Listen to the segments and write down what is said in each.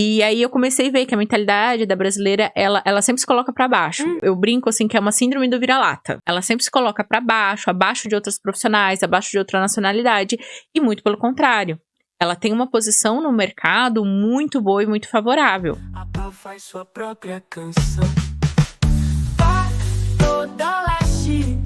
E aí eu comecei a ver que a mentalidade da brasileira, ela sempre se coloca pra baixo. Eu brinco assim que é uma síndrome do vira-lata. Ela sempre se coloca pra baixo, abaixo de outros profissionais, abaixo de outra nacionalidade, e muito pelo contrário. Ela tem uma posição no mercado muito boa e muito favorável. A Pau faz sua própria canção. Toda Leste.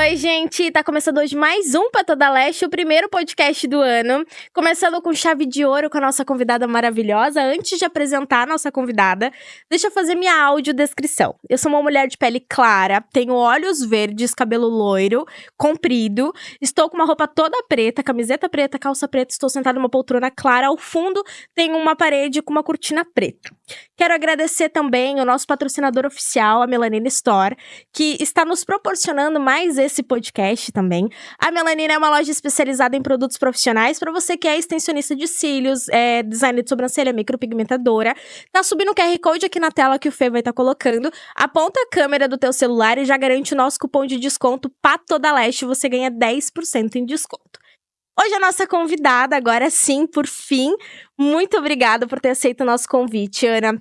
Oi, gente! Tá começando hoje mais um Pra Toda Leste, o primeiro podcast do ano. Começando com chave de ouro com a nossa convidada maravilhosa. Antes de apresentar a nossa convidada, deixa eu fazer minha audiodescrição. Eu sou uma mulher de pele clara, tenho olhos verdes, cabelo loiro, comprido. Estou com uma roupa toda preta, camiseta preta, calça preta. Estou sentada numa poltrona clara. Ao fundo tem uma parede com uma cortina preta. Quero agradecer também o nosso patrocinador oficial, a Melanina Store, que está nos proporcionando mais esse podcast também. A Melanina é uma loja especializada em produtos profissionais para você que é extensionista de cílios, design de sobrancelha, micropigmentadora. Tá subindo o QR Code aqui na tela que o Fê vai estar colocando. Aponta a câmera do teu celular e já garante o nosso cupom de desconto PATODALESTE, você ganha 10% em desconto. Hoje a nossa convidada, agora sim, por fim, muito obrigada por ter aceito o nosso convite, Ana.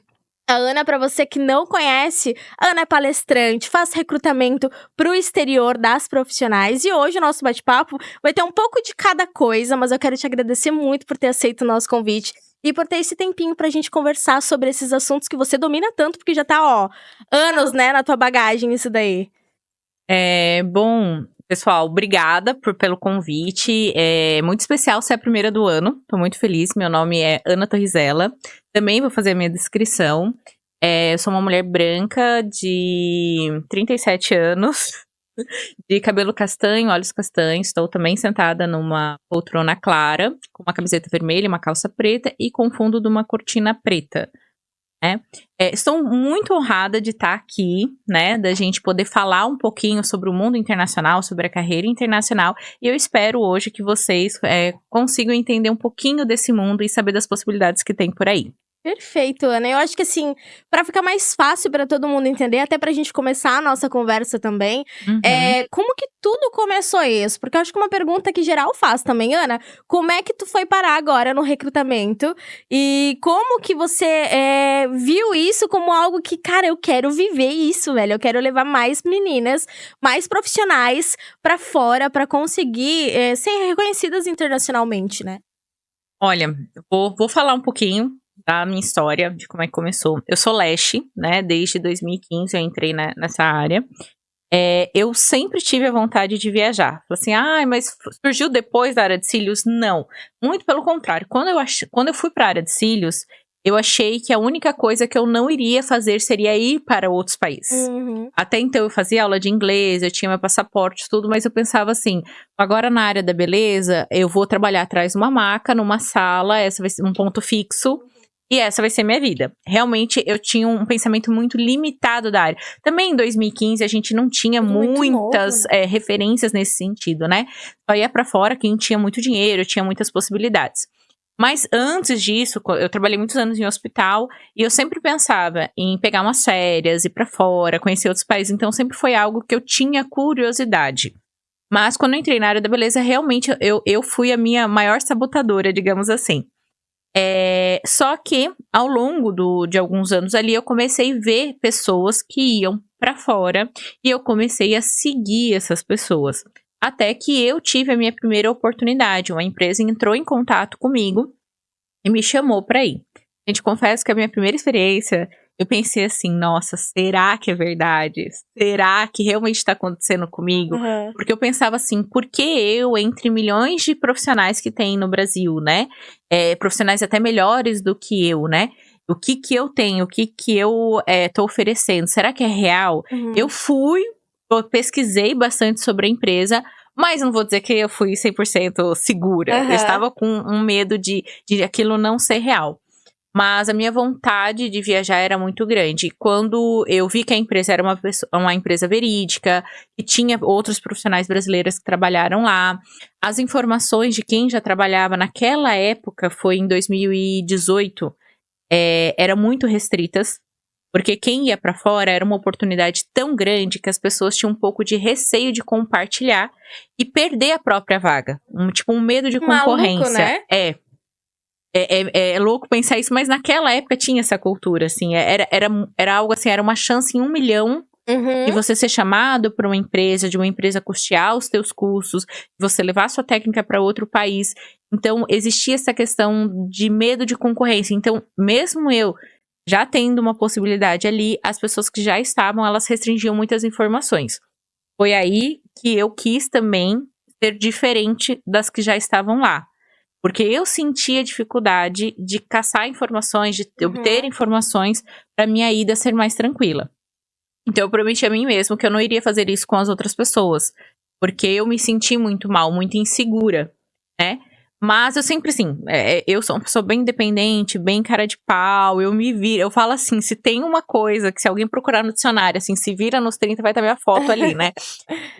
A Ana, para você que não conhece, a Ana é palestrante, faz recrutamento para o exterior das profissionais. E hoje o nosso bate-papo vai ter um pouco de cada coisa, mas eu quero te agradecer muito por ter aceito o nosso convite e por ter esse tempinho pra gente conversar sobre esses assuntos que você domina tanto, porque já tá, anos, né, na tua bagagem isso daí. Bom, pessoal, obrigada pelo convite. É muito especial ser a primeira do ano. Tô muito feliz. Meu nome é Ana Torrizella. Também vou fazer a minha descrição. Eu sou uma mulher branca de 37 anos, de cabelo castanho, olhos castanhos. Estou também sentada numa poltrona clara, com uma camiseta vermelha, uma calça preta e com fundo de uma cortina preta. Estou muito honrada de estar aqui, né, da gente poder falar um pouquinho sobre o mundo internacional, sobre a carreira internacional, e eu espero hoje que vocês consigam entender um pouquinho desse mundo e saber das possibilidades que tem por aí. Perfeito, Ana. Eu acho que assim, pra ficar mais fácil pra todo mundo entender, até pra gente começar a nossa conversa também, como que tudo começou isso? Porque eu acho que uma pergunta que geral faz também, Ana, como é que tu foi parar agora no recrutamento? E como que você viu isso como algo que, cara, eu quero viver isso, velho. Eu quero levar mais meninas, mais profissionais pra fora, pra conseguir ser reconhecidas internacionalmente, né? Olha, vou falar um pouquinho da minha história, de como é que começou. Eu sou leste, né? Desde 2015 eu entrei nessa área. Eu sempre tive a vontade de viajar. Falei assim, mas surgiu depois da área de cílios? Não. Muito pelo contrário. Quando eu fui para a área de cílios, eu achei que a única coisa que eu não iria fazer seria ir para outros países. Uhum. Até então eu fazia aula de inglês, eu tinha meu passaporte, tudo, mas eu pensava assim, agora na área da beleza, eu vou trabalhar atrás de uma maca, numa sala, essa vai ser um ponto fixo. E essa vai ser minha vida. Realmente, eu tinha um pensamento muito limitado da área. Também em 2015, a gente não tinha muitas novo, né? referências nesse sentido, né? Só ia pra fora quem tinha muito dinheiro, tinha muitas possibilidades. Mas antes disso, eu trabalhei muitos anos em hospital e eu sempre pensava em pegar umas férias, ir pra fora, conhecer outros países. Então, sempre foi algo que eu tinha curiosidade. Mas quando eu entrei na área da beleza, realmente, eu fui a minha maior sabotadora, digamos assim. Só que, ao longo de alguns anos ali, eu comecei a ver pessoas que iam pra fora e eu comecei a seguir essas pessoas. Até que eu tive a minha primeira oportunidade. Uma empresa entrou em contato comigo e me chamou pra ir. Gente, confesso que a minha primeira experiência, eu pensei assim, nossa, será que é verdade? Será que realmente está acontecendo comigo? Uhum. Porque eu pensava assim, por que eu, entre milhões de profissionais que tem no Brasil, né? Profissionais até melhores do que eu, né? O que eu tenho, o que eu tô oferecendo, será que é real? Uhum. Eu pesquisei bastante sobre a empresa, mas não vou dizer que eu fui 100% segura. Uhum. Eu estava com um medo de aquilo não ser real. Mas a minha vontade de viajar era muito grande. Quando eu vi que a empresa era uma empresa verídica, que tinha outros profissionais brasileiros que trabalharam lá, as informações de quem já trabalhava naquela época, foi em 2018, eram muito restritas. Porque quem ia pra fora era uma oportunidade tão grande que as pessoas tinham um pouco de receio de compartilhar e perder a própria vaga. Um medo de concorrência. Maluco, né? É louco pensar isso, mas naquela época tinha essa cultura, assim. Era algo assim, era uma chance em 1 milhão de você ser chamado por uma empresa, de uma empresa custear os teus cursos, você levar sua técnica para outro país. Então, existia essa questão de medo de concorrência. Então, mesmo eu já tendo uma possibilidade ali, as pessoas que já estavam, elas restringiam muitas informações. Foi aí que eu quis também ser diferente das que já estavam lá. Porque eu sentia dificuldade de caçar informações, de obter informações para minha ida ser mais tranquila. Então eu prometi a mim mesmo que eu não iria fazer isso com as outras pessoas. Porque eu me senti muito mal, muito insegura, né? Mas eu sempre, assim, eu sou uma pessoa bem independente, bem cara de pau, eu me viro. Eu falo assim, se tem uma coisa que se alguém procurar no dicionário, assim, se vira nos 30, vai estar minha foto ali, né?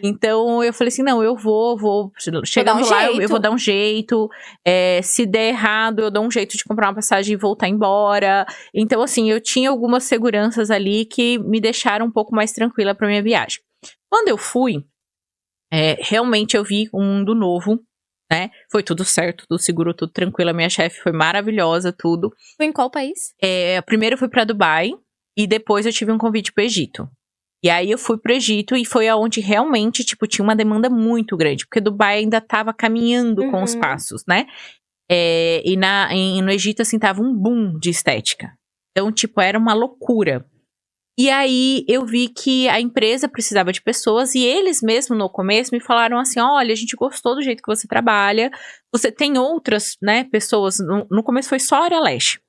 Então eu falei assim, não, eu vou. Chegando lá, eu vou dar um jeito. Se der errado, eu dou um jeito de comprar uma passagem e voltar embora. Então, assim, eu tinha algumas seguranças ali que me deixaram um pouco mais tranquila pra minha viagem. Quando eu fui, realmente eu vi um mundo novo, né? Foi tudo certo, tudo seguro, tudo tranquilo. A minha chefe foi maravilhosa, tudo. Foi em qual país? Primeiro eu fui pra Dubai e depois eu tive um convite pro Egito. E aí eu fui pro Egito e foi aonde realmente, tipo, tinha uma demanda muito grande. Porque Dubai ainda tava caminhando com os passos, né? No Egito, assim, tava um boom de estética. Então, tipo, era uma loucura. E aí eu vi que a empresa precisava de pessoas e eles mesmo no começo me falaram assim, olha, a gente gostou do jeito que você trabalha, você tem outras, né, pessoas, no começo foi só a área leste.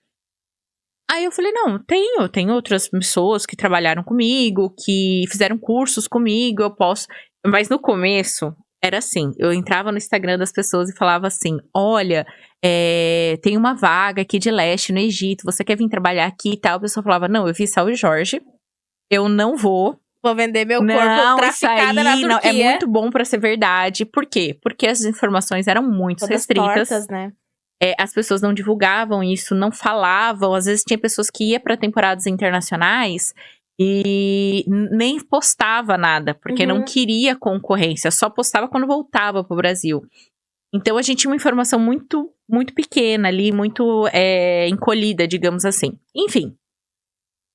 Aí eu falei, não, tenho outras pessoas que trabalharam comigo, que fizeram cursos comigo, eu posso. Mas no começo era assim, eu entrava no Instagram das pessoas e falava assim, olha, tem uma vaga aqui de leste no Egito, você quer vir trabalhar aqui e tal? A pessoa falava, não, eu vi Saul e Jorge, eu não vou. Vou vender meu corpo traficada na Turquia. Não, é muito bom pra ser verdade. Por quê? Porque as informações eram muito Todas restritas. tortas, né? As pessoas não divulgavam isso, não falavam. Às vezes tinha pessoas que iam para temporadas internacionais e nem postava nada, porque não queria concorrência, só postava quando voltava pro Brasil. Então a gente tinha uma informação muito, muito pequena ali, muito encolhida, digamos assim. Enfim.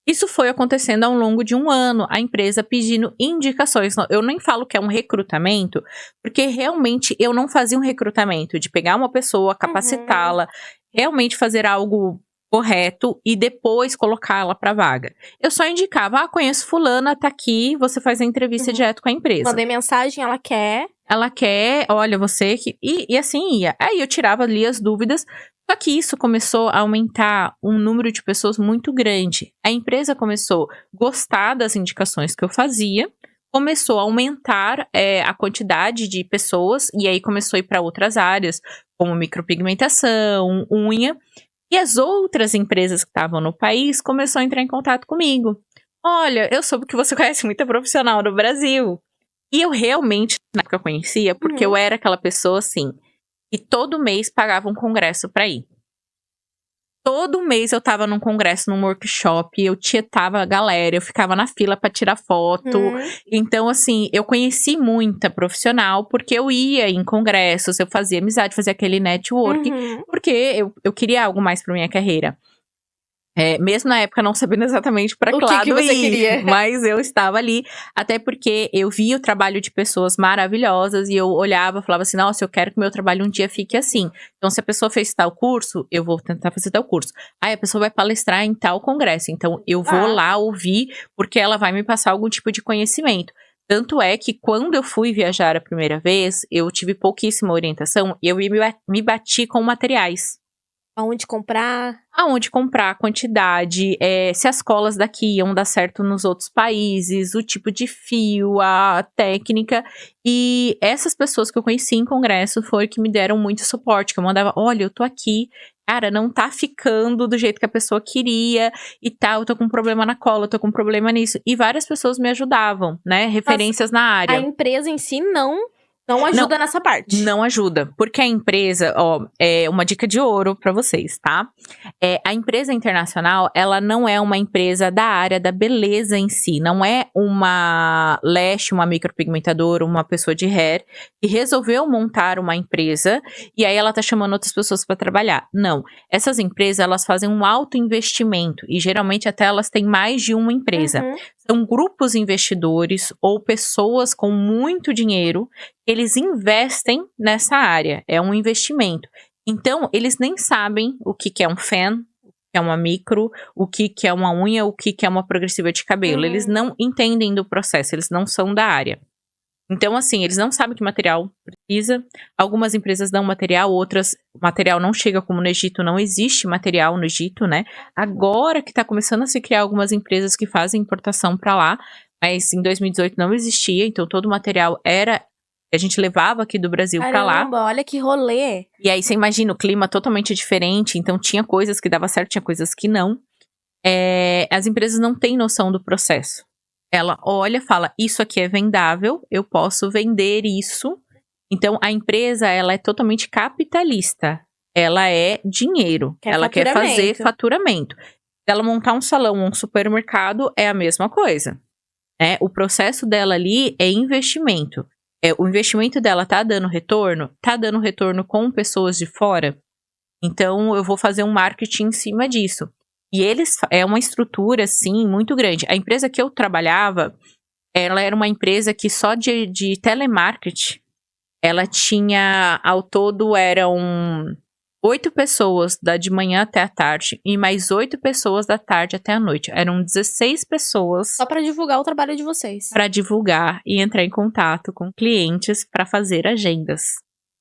Isso foi acontecendo ao longo de 1 ano, a empresa pedindo indicações. Eu nem falo que é um recrutamento, porque realmente eu não fazia um recrutamento de pegar uma pessoa, capacitá-la, realmente fazer algo correto e depois colocá-la para vaga. Eu só indicava, conheço fulana, tá aqui, você faz a entrevista direto com a empresa. Mandei mensagem, ela quer, olha, você que... E assim ia. Aí eu tirava ali as dúvidas. Só que isso começou a aumentar um número de pessoas muito grande. A empresa começou a gostar das indicações que eu fazia, começou a aumentar a quantidade de pessoas, e aí começou a ir para outras áreas, como micropigmentação, unha. E as outras empresas que estavam no país começaram a entrar em contato comigo. Olha, eu soube que você conhece muita profissional no Brasil. E eu realmente, na época, conhecia, porque eu era aquela pessoa assim... E todo mês pagava um congresso pra ir. Todo mês eu tava num congresso, num workshop, eu tietava a galera, eu ficava na fila pra tirar foto. Então, assim, eu conheci muita profissional, porque eu ia em congressos, eu fazia amizade, fazia aquele network, porque eu queria algo mais pra minha carreira. Mesmo na época não sabendo exatamente para que lado que você ir, queria. mas eu estava ali, até porque eu via o trabalho de pessoas maravilhosas e eu olhava e falava assim, nossa, eu quero que meu trabalho um dia fique assim. Então, se a pessoa fez tal curso, eu vou tentar fazer tal curso. Aí a pessoa vai palestrar em tal congresso, então eu vou lá ouvir, porque ela vai me passar algum tipo de conhecimento. Tanto é que quando eu fui viajar a primeira vez, eu tive pouquíssima orientação e eu me bati com materiais. Aonde comprar, quantidade, se as colas daqui iam dar certo nos outros países, o tipo de fio, a técnica. E essas pessoas que eu conheci em congresso foram que me deram muito suporte, que eu mandava, olha, eu tô aqui, cara, não tá ficando do jeito que a pessoa queria e tal, eu tô com um problema na cola, eu tô com um problema nisso. E várias pessoas me ajudavam, né, referências na área. a empresa em si não Não ajuda nessa parte. Não ajuda, porque a empresa, ó, é uma dica de ouro para vocês, tá? A empresa internacional, ela não é uma empresa da área da beleza em si, não é uma lash, uma micropigmentadora, uma pessoa de hair que resolveu montar uma empresa e aí ela tá chamando outras pessoas para trabalhar. Não, essas empresas, elas fazem um alto investimento e geralmente até elas têm mais de uma empresa. Uhum. São grupos investidores ou pessoas com muito dinheiro. Eles investem nessa área, é um investimento. Então, eles nem sabem o que é um fan, o que é uma micro, o que é uma unha, o que é uma progressiva de cabelo. Eles não entendem do processo, eles não são da área. Então, assim, eles não sabem que material precisa. Algumas empresas dão material, outras, o material não chega, como no Egito, não existe material no Egito, né? Agora que tá começando a se criar algumas empresas que fazem importação para lá, mas em 2018 não existia, então todo o material era a gente levava aqui do Brasil para lá. Caramba, olha que rolê. E aí você imagina o clima totalmente diferente, então tinha coisas que dava certo, tinha coisas que não. As empresas não têm noção do processo. Ela olha, fala, isso aqui é vendável, eu posso vender isso. Então a empresa, ela é totalmente capitalista. Ela é dinheiro. Ela quer fazer faturamento. Se ela montar um salão, um supermercado, é a mesma coisa. O processo dela ali é investimento. O investimento dela tá dando retorno? Tá dando retorno com pessoas de fora? Então, eu vou fazer um marketing em cima disso. E é uma estrutura, assim, muito grande. A empresa que eu trabalhava, ela era uma empresa que só de telemarketing, ela tinha, ao todo, eram 8 pessoas de manhã até a tarde e mais 8 pessoas da tarde até a noite. Eram 16 pessoas. Só para divulgar o trabalho de vocês. Para divulgar e entrar em contato com clientes para fazer agendas.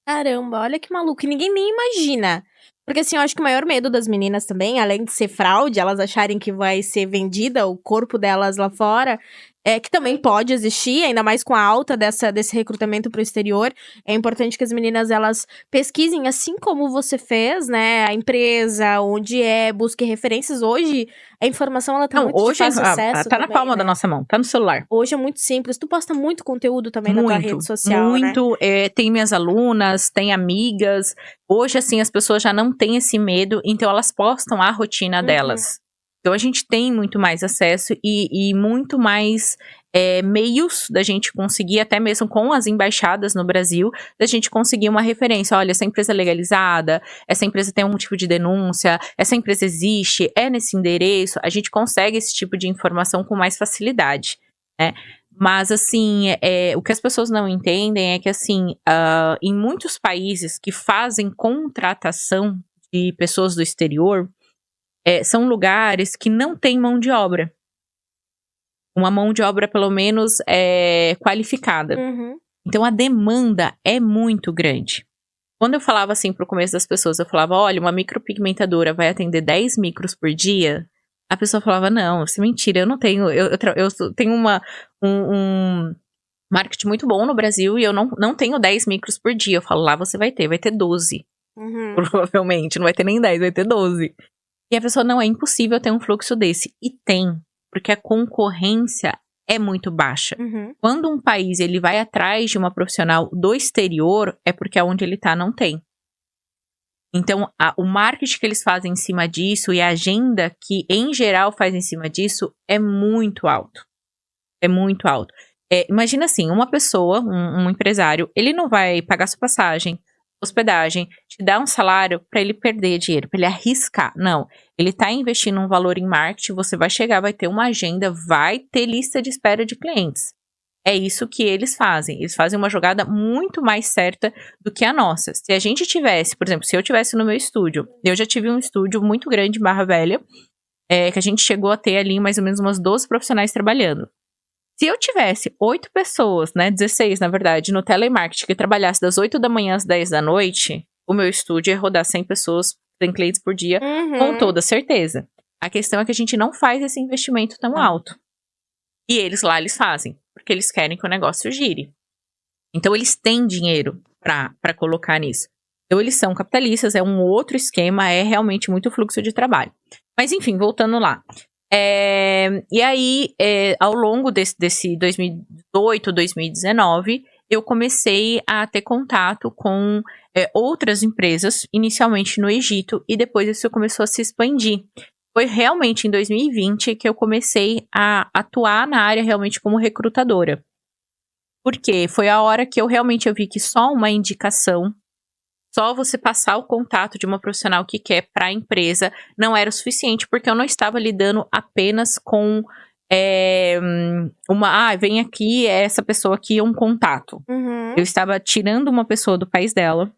Caramba, olha que maluco. E ninguém nem imagina. Porque assim, eu acho que o maior medo das meninas também, além de ser fraude, elas acharem que vai ser vendida o corpo delas lá fora, que também pode existir, ainda mais com a alta desse recrutamento pro exterior. É importante que as meninas, elas pesquisem, assim como você fez, né, a empresa, onde busquem referências. Hoje, a informação, ela tá muito de fácil acesso tá também, na palma né? da nossa mão, tá no celular. Hoje é muito simples. Tu posta muito conteúdo também na tua rede social, muito, né? Tem minhas alunas, tem amigas. Hoje, assim, as pessoas já não têm esse medo, então elas postam a rotina delas. Então, a gente tem muito mais acesso e muito mais meios da gente conseguir, até mesmo com as embaixadas no Brasil, da gente conseguir uma referência. Olha, essa empresa é legalizada, essa empresa tem algum tipo de denúncia, essa empresa existe, é nesse endereço. A gente consegue esse tipo de informação com mais facilidade, né? Mas, assim, o que as pessoas não entendem é que, assim, em muitos países que fazem contratação de pessoas do exterior, são lugares que não tem mão de obra. Uma mão de obra, pelo menos, qualificada. Então, a demanda é muito grande. Quando eu falava assim pro começo das pessoas, eu falava, olha, uma micropigmentadora vai atender 10 micros por dia, a pessoa falava, não, isso é mentira, eu não tenho, eu tenho um marketing muito bom no Brasil e eu não tenho 10 micros por dia. Eu falo, lá você vai ter 12. Provavelmente, não vai ter nem 10, vai ter 12. E a pessoa, não, é impossível ter um fluxo desse. E tem, porque a concorrência é muito baixa. Quando um país ele vai atrás de uma profissional do exterior, é porque aonde ele tá não tem. Então, o marketing que eles fazem em cima disso e a agenda que, em geral, faz em cima disso é muito alto. É muito alto. Imagina assim, uma pessoa, um empresário, ele não vai pagar sua passagem, hospedagem, te dar um salário para ele perder dinheiro, para ele arriscar. Não, ele tá investindo um valor em marketing, você vai chegar, vai ter uma agenda, vai ter lista de espera de clientes. É isso que eles fazem. Eles fazem uma jogada muito mais certa do que a nossa. Se a gente tivesse, por exemplo, se eu tivesse no meu estúdio, eu já tive um estúdio muito grande em Barra Velha, que a gente chegou a ter ali mais ou menos umas 12 profissionais trabalhando. Se eu tivesse 8 pessoas, né, 16 na verdade, no telemarketing, que trabalhasse das 8 da manhã às 10 da noite, o meu estúdio ia rodar 100 pessoas, 100 clientes por dia, com toda certeza. A questão é que a gente não faz esse investimento tão alto. E eles fazem, porque eles querem que o negócio gire. Então, eles têm dinheiro para colocar nisso. Então, eles são capitalistas, é um outro esquema, é realmente muito fluxo de trabalho. Mas, enfim, voltando lá. E aí, ao longo desse 2018, 2019, eu comecei a ter contato com outras empresas, inicialmente no Egito, e depois isso começou a se expandir. Foi realmente em 2020 que eu comecei a atuar na área realmente como recrutadora. Porque foi a hora que eu realmente vi que só uma indicação, só você passar o contato de uma profissional que quer para a empresa não era o suficiente, porque eu não estava lidando apenas com vem aqui, essa pessoa aqui é um contato. Uhum. Eu estava tirando uma pessoa do país dela,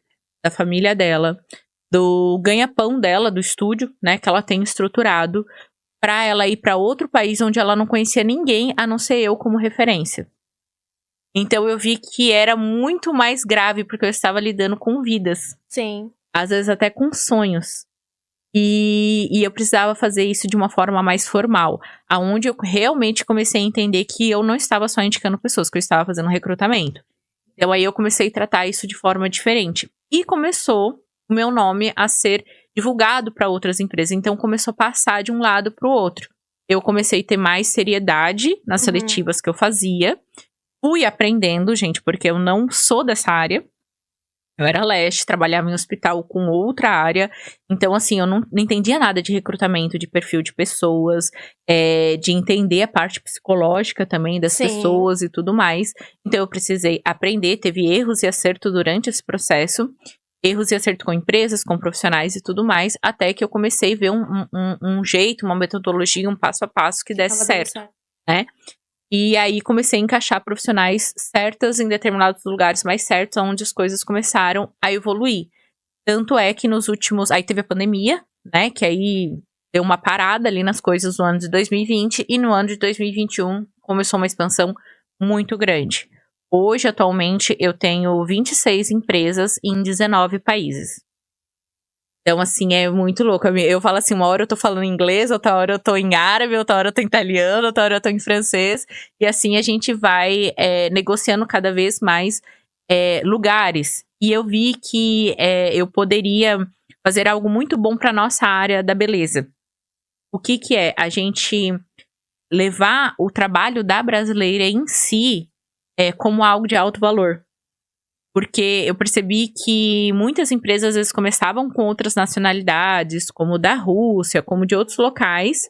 da família dela, do ganha-pão dela, do estúdio, né, que ela tem estruturado, para ela ir para outro país onde ela não conhecia ninguém, a não ser eu como referência. Então eu vi que era muito mais grave, porque eu estava lidando com vidas. Sim. Às vezes até com sonhos. E eu precisava fazer isso de uma forma mais formal. Aonde eu realmente comecei a entender que eu não estava só indicando pessoas, que eu estava fazendo recrutamento. Então aí eu comecei a tratar isso de forma diferente. E começou o meu nome a ser divulgado para outras empresas. Então começou a passar de um lado para o outro. Eu comecei a ter mais seriedade nas seletivas que eu fazia. Fui aprendendo, gente, porque eu não sou dessa área. Eu era leste, trabalhava em hospital com outra área. Então, assim, eu não entendia nada de recrutamento, de perfil de pessoas, de entender a parte psicológica também das pessoas e tudo mais. Então, eu precisei aprender, teve erros e acerto durante esse processo. Erros e acerto com empresas, com profissionais e tudo mais, até que eu comecei a ver um jeito, uma metodologia, um passo a passo que desse certo, né? E aí comecei a encaixar profissionais certas em determinados lugares mais certos, onde as coisas começaram a evoluir. Tanto é que nos últimos... Aí teve a pandemia, né? Que aí deu uma parada ali nas coisas no ano de 2020. E no ano de 2021 começou uma expansão muito grande. Hoje, atualmente, eu tenho 26 empresas em 19 países. Então, assim, é muito louco. Eu falo assim, uma hora eu tô falando inglês, outra hora eu tô em árabe, outra hora eu tô em italiano, outra hora eu tô em francês. E assim a gente vai negociando cada vez mais lugares. E eu vi que eu poderia fazer algo muito bom para nossa área da beleza. O que é? A gente levar o trabalho da brasileira em si como algo de alto valor. Porque eu percebi que muitas empresas às vezes começavam com outras nacionalidades, como da Rússia, como de outros locais,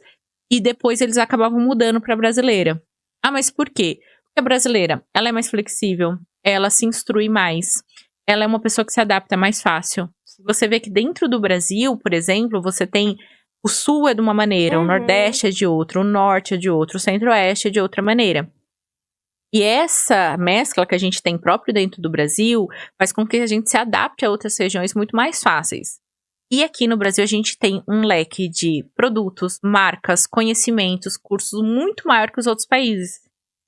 e depois eles acabavam mudando para a brasileira. Ah, mas por quê? Porque a brasileira, ela é mais flexível, ela se instrui mais, ela é uma pessoa que se adapta mais fácil. Você vê que dentro do Brasil, por exemplo, você tem o sul é de uma maneira, o nordeste é de outra, o norte é de outra, o centro-oeste é de outra maneira. E essa mescla que a gente tem próprio dentro do Brasil faz com que a gente se adapte a outras regiões muito mais fáceis. E aqui no Brasil a gente tem um leque de produtos, marcas, conhecimentos, cursos muito maior que os outros países.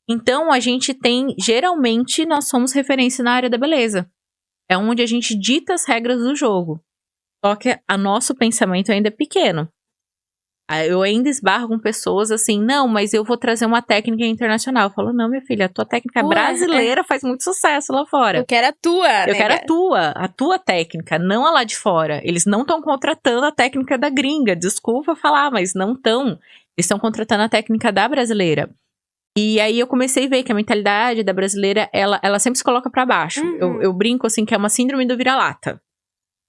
Então a gente tem, geralmente, nós somos referência na área da beleza. É onde a gente dita as regras do jogo. Só que o nosso pensamento ainda é pequeno. Eu ainda esbarro com pessoas assim, não, mas eu vou trazer uma técnica internacional. Eu falo, não, minha filha, a tua técnica brasileira faz muito sucesso lá fora. Eu quero a tua, Eu quero a tua técnica, não a lá de fora. Eles não estão contratando a técnica da gringa, desculpa falar, mas não estão. Eles estão contratando a técnica da brasileira. E aí eu comecei a ver que a mentalidade da brasileira, ela sempre se coloca pra baixo. Eu brinco assim que é uma síndrome do vira-lata.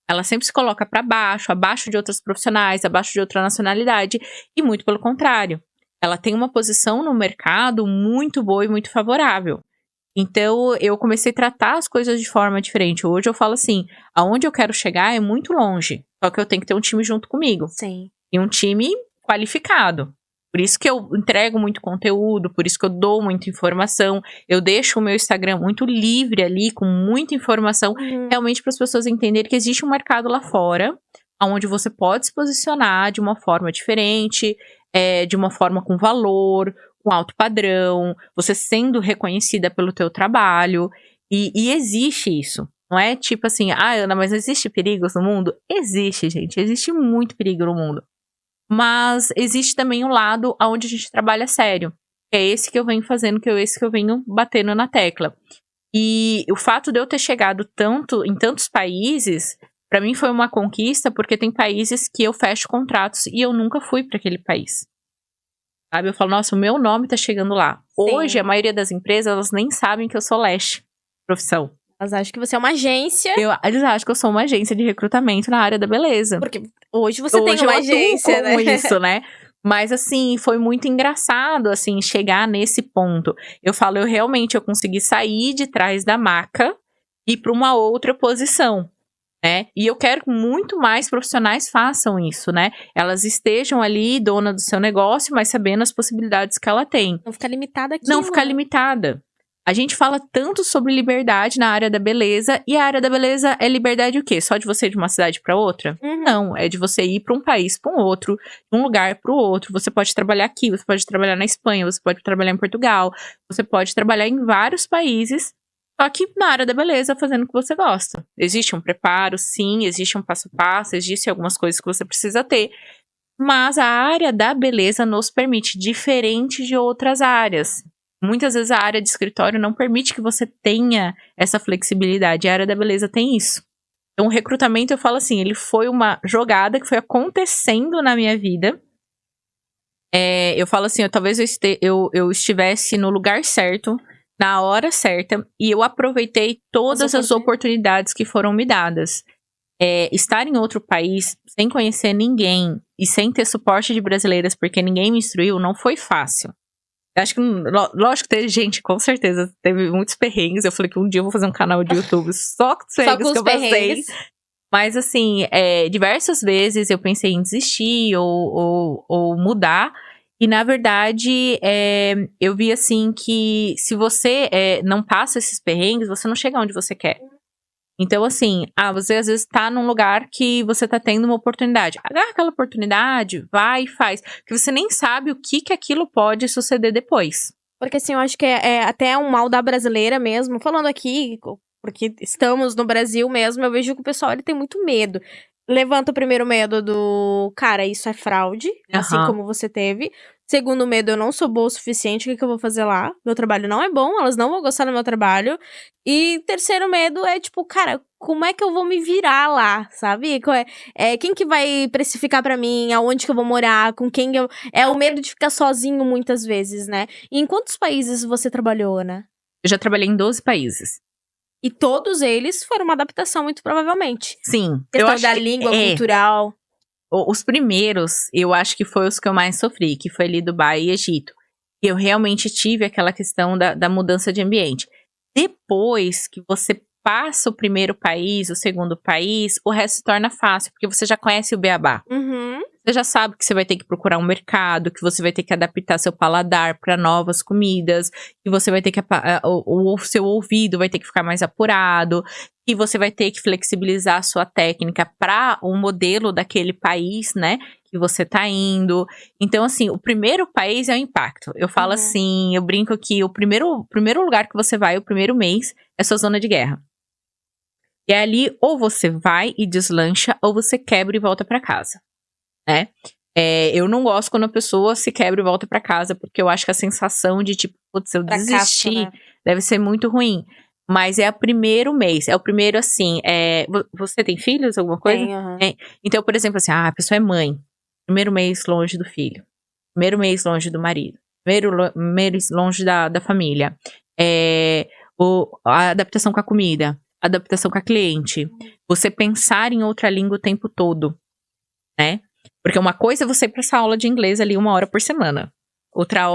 Ela sempre se coloca para baixo, abaixo de outros profissionais, abaixo de outra nacionalidade, e muito pelo contrário. Ela tem uma posição no mercado muito boa e muito favorável. Então, eu comecei a tratar as coisas de forma diferente. Hoje eu falo assim, aonde eu quero chegar é muito longe, só que eu tenho que ter um time junto comigo. Sim. E um time qualificado. Por isso que eu entrego muito conteúdo, por isso que eu dou muita informação. Eu deixo o meu Instagram muito livre ali, com muita informação, realmente para as pessoas entenderem que existe um mercado lá fora, onde você pode se posicionar de uma forma diferente, de uma forma com valor, com alto padrão, você sendo reconhecida pelo teu trabalho. E existe isso. Não é tipo assim, Ana, mas existe perigos no mundo? Existe, gente. Existe muito perigo no mundo. Mas existe também um lado onde a gente trabalha sério. É esse que eu venho fazendo, esse que eu venho batendo na tecla. E o fato de eu ter chegado em tantos países, para mim foi uma conquista, porque tem países que eu fecho contratos e eu nunca fui para aquele país. Sabe? Eu falo, nossa, o meu nome tá chegando lá. Sim. Hoje, a maioria das empresas, elas nem sabem que eu sou leste. profissão. Elas acham que você é uma agência. Eles acham que eu sou uma agência de recrutamento na área da beleza. Porque hoje você tem Hoje uma eu atuo agência, como né? isso, né? Mas, assim, foi muito engraçado, assim, chegar nesse ponto. Eu falo, eu consegui sair de trás da maca e ir para uma outra posição, né? E eu quero que muito mais profissionais façam isso, né? Elas estejam ali, dona do seu negócio, mas sabendo as possibilidades que ela tem. Não ficar limitada aqui. Não ficar limitada. A gente fala tanto sobre liberdade na área da beleza, e a área da beleza é liberdade o quê? Só de você ir de uma cidade para outra? Não, é de você ir para um país para um outro, de um lugar para o outro. Você pode trabalhar aqui, você pode trabalhar na Espanha, você pode trabalhar em Portugal, você pode trabalhar em vários países, só que na área da beleza, fazendo o que você gosta. Existe um preparo, sim, existe um passo a passo, existem algumas coisas que você precisa ter, mas a área da beleza nos permite, diferente de outras áreas. Muitas vezes a área de escritório não permite que você tenha essa flexibilidade. A área da beleza tem isso. Então, o recrutamento, eu falo assim, ele foi uma jogada que foi acontecendo na minha vida. Eu falo assim, talvez eu estivesse no lugar certo, na hora certa, e eu aproveitei todas as oportunidades que foram me dadas. Estar em outro país, sem conhecer ninguém, e sem ter suporte de brasileiras, porque ninguém me instruiu, não foi fácil. Acho que, lógico que teve gente, com certeza, teve muitos perrengues. Eu falei que um dia eu vou fazer um canal de YouTube só com os perrengues que eu passei. Mas, assim, diversas vezes eu pensei em desistir ou mudar. E, na verdade, eu vi, assim, que se você não passa esses perrengues, você não chega onde você quer. Então, assim, você às vezes tá num lugar que você tá tendo uma oportunidade. Agarra aquela oportunidade, vai e faz. Porque você nem sabe o que aquilo pode suceder depois. Porque, assim, eu acho que é até um mal da brasileira mesmo. Falando aqui, porque estamos no Brasil mesmo, eu vejo que o pessoal ele tem muito medo. Levanta o primeiro medo do, cara, isso é fraude, assim como você teve. Segundo medo, eu não sou boa o suficiente, o que eu vou fazer lá? Meu trabalho não é bom, elas não vão gostar do meu trabalho. E terceiro medo é, tipo, cara, como é que eu vou me virar lá, sabe? Quem que vai precificar pra mim, aonde que eu vou morar, com quem eu... É o medo de ficar sozinho muitas vezes, né? E em quantos países você trabalhou, Ana? Eu já trabalhei em 12 países. E todos eles foram uma adaptação, muito provavelmente. Sim. Questão da língua, cultural. Os primeiros, eu acho que foi os que eu mais sofri, que foi ali Dubai e Egito. E eu realmente tive aquela questão da mudança de ambiente. Depois que você passa o primeiro país, o segundo país, o resto se torna fácil, porque você já conhece o beabá. Você já sabe que você vai ter que procurar um mercado, que você vai ter que adaptar seu paladar para novas comidas, que você vai ter que o seu ouvido vai ter que ficar mais apurado, que você vai ter que flexibilizar a sua técnica para o modelo daquele país, né, que você tá indo. Então, assim, o primeiro país é o impacto. Eu falo assim, eu brinco que o primeiro lugar que você vai, o primeiro mês, é sua zona de guerra. E ali, ou você vai e deslancha, ou você quebra e volta para casa. Né? Eu não gosto quando a pessoa se quebra e volta pra casa, porque eu acho que a sensação de, tipo, putz, eu desistir, deve ser muito ruim. Mas é o primeiro mês, é o primeiro, assim, você tem filhos, alguma coisa? Então, por exemplo, assim, a pessoa é mãe, primeiro mês longe do filho, primeiro mês longe do marido, primeiro mês longe da família, a adaptação com a comida, a adaptação com a cliente, você pensar em outra língua o tempo todo, né? Porque uma coisa é você ir pra essa aula de inglês ali 1 hora por semana. Outra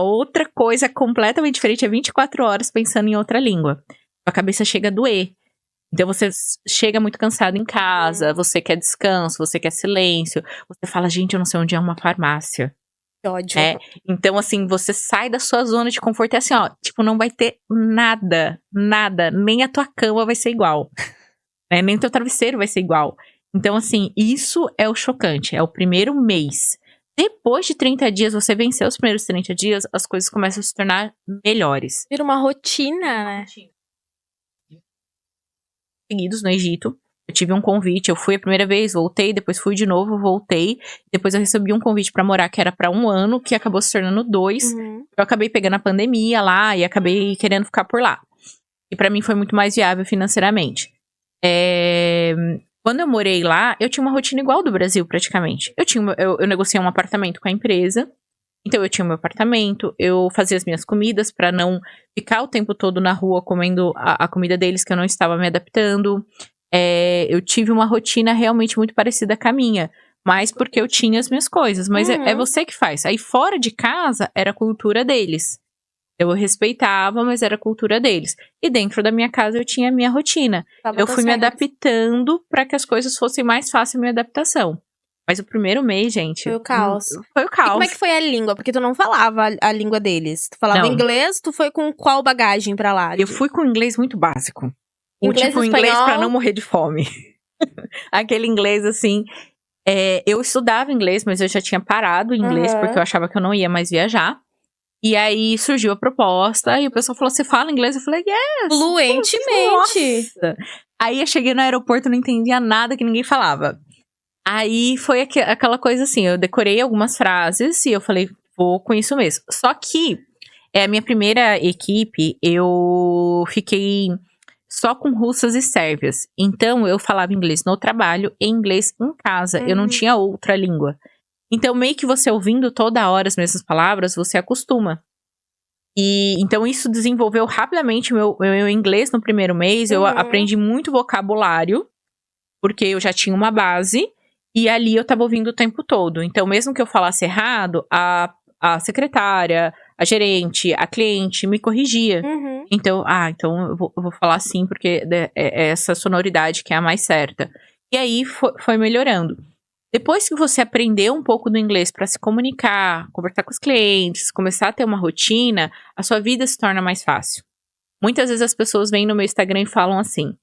coisa completamente diferente é 24 horas pensando em outra língua. A cabeça chega a doer. Então você chega muito cansado em casa, você quer descanso, você quer silêncio. Você fala, gente, eu não sei onde é uma farmácia. Que ódio. Então, assim, você sai da sua zona de conforto e assim, ó, tipo, não vai ter nada, nem a tua cama vai ser igual. Nem o teu travesseiro vai ser igual. Então, assim, isso é o chocante, é o primeiro mês. Depois de 30 dias, você venceu os primeiros 30 dias, as coisas começam a se tornar melhores. Vira uma rotina, né? Seguidos no Egito, eu tive um convite, eu fui a primeira vez, voltei, depois fui de novo, voltei. Depois eu recebi um convite pra morar, que era pra 1 ano, que acabou se tornando 2. Eu acabei pegando a pandemia lá e acabei querendo ficar por lá. E pra mim foi muito mais viável financeiramente. Quando eu morei lá, eu tinha uma rotina igual do Brasil, praticamente. Eu negociei um apartamento com a empresa. Então eu tinha o meu apartamento, eu fazia as minhas comidas pra não ficar o tempo todo na rua comendo a comida deles, que eu não estava me adaptando. Eu tive uma rotina realmente muito parecida com a minha, mas porque eu tinha as minhas coisas. Mas é você que faz. Aí fora de casa era a cultura deles. Eu respeitava, mas era a cultura deles. E dentro da minha casa eu tinha a minha rotina. Eu fui me adaptando pra que as coisas fossem mais fáceis a minha adaptação. Mas o primeiro mês, gente. Foi o caos. Foi o E caos. como é que foi a língua? Porque tu não falava a língua deles. Tu falava Não. inglês, tu foi com qual bagagem pra lá? Eu fui com inglês muito básico. Inglês, Tipo, inglês espanhol? pra não morrer de fome. Aquele inglês assim. Eu estudava inglês, mas eu já tinha parado o inglês, Aham. porque eu achava que eu não ia mais viajar. E aí surgiu a proposta, e o pessoal falou: você fala inglês? Eu falei: yes! Fluentemente. Nossa! Aí eu cheguei no aeroporto, não entendia nada que ninguém falava. Aí foi aquela coisa assim, eu decorei algumas frases e eu falei, vou com isso mesmo. Só que a minha primeira equipe, eu fiquei só com russas e sérvias. Então eu falava inglês no trabalho e inglês em casa. Eu não tinha outra língua. Então meio que você ouvindo toda hora as mesmas palavras, você acostuma. E então isso desenvolveu rapidamente meu inglês no primeiro mês. Eu aprendi muito vocabulário, porque eu já tinha uma base. E ali eu tava ouvindo o tempo todo. Então, mesmo que eu falasse errado, a secretária, a gerente, a cliente me corrigia. Então, então eu vou falar assim, porque é essa sonoridade que é a mais certa. E aí foi melhorando. Depois que você aprendeu um pouco do inglês para se comunicar, conversar com os clientes, começar a ter uma rotina, a sua vida se torna mais fácil. Muitas vezes as pessoas vêm no meu Instagram e falam assim: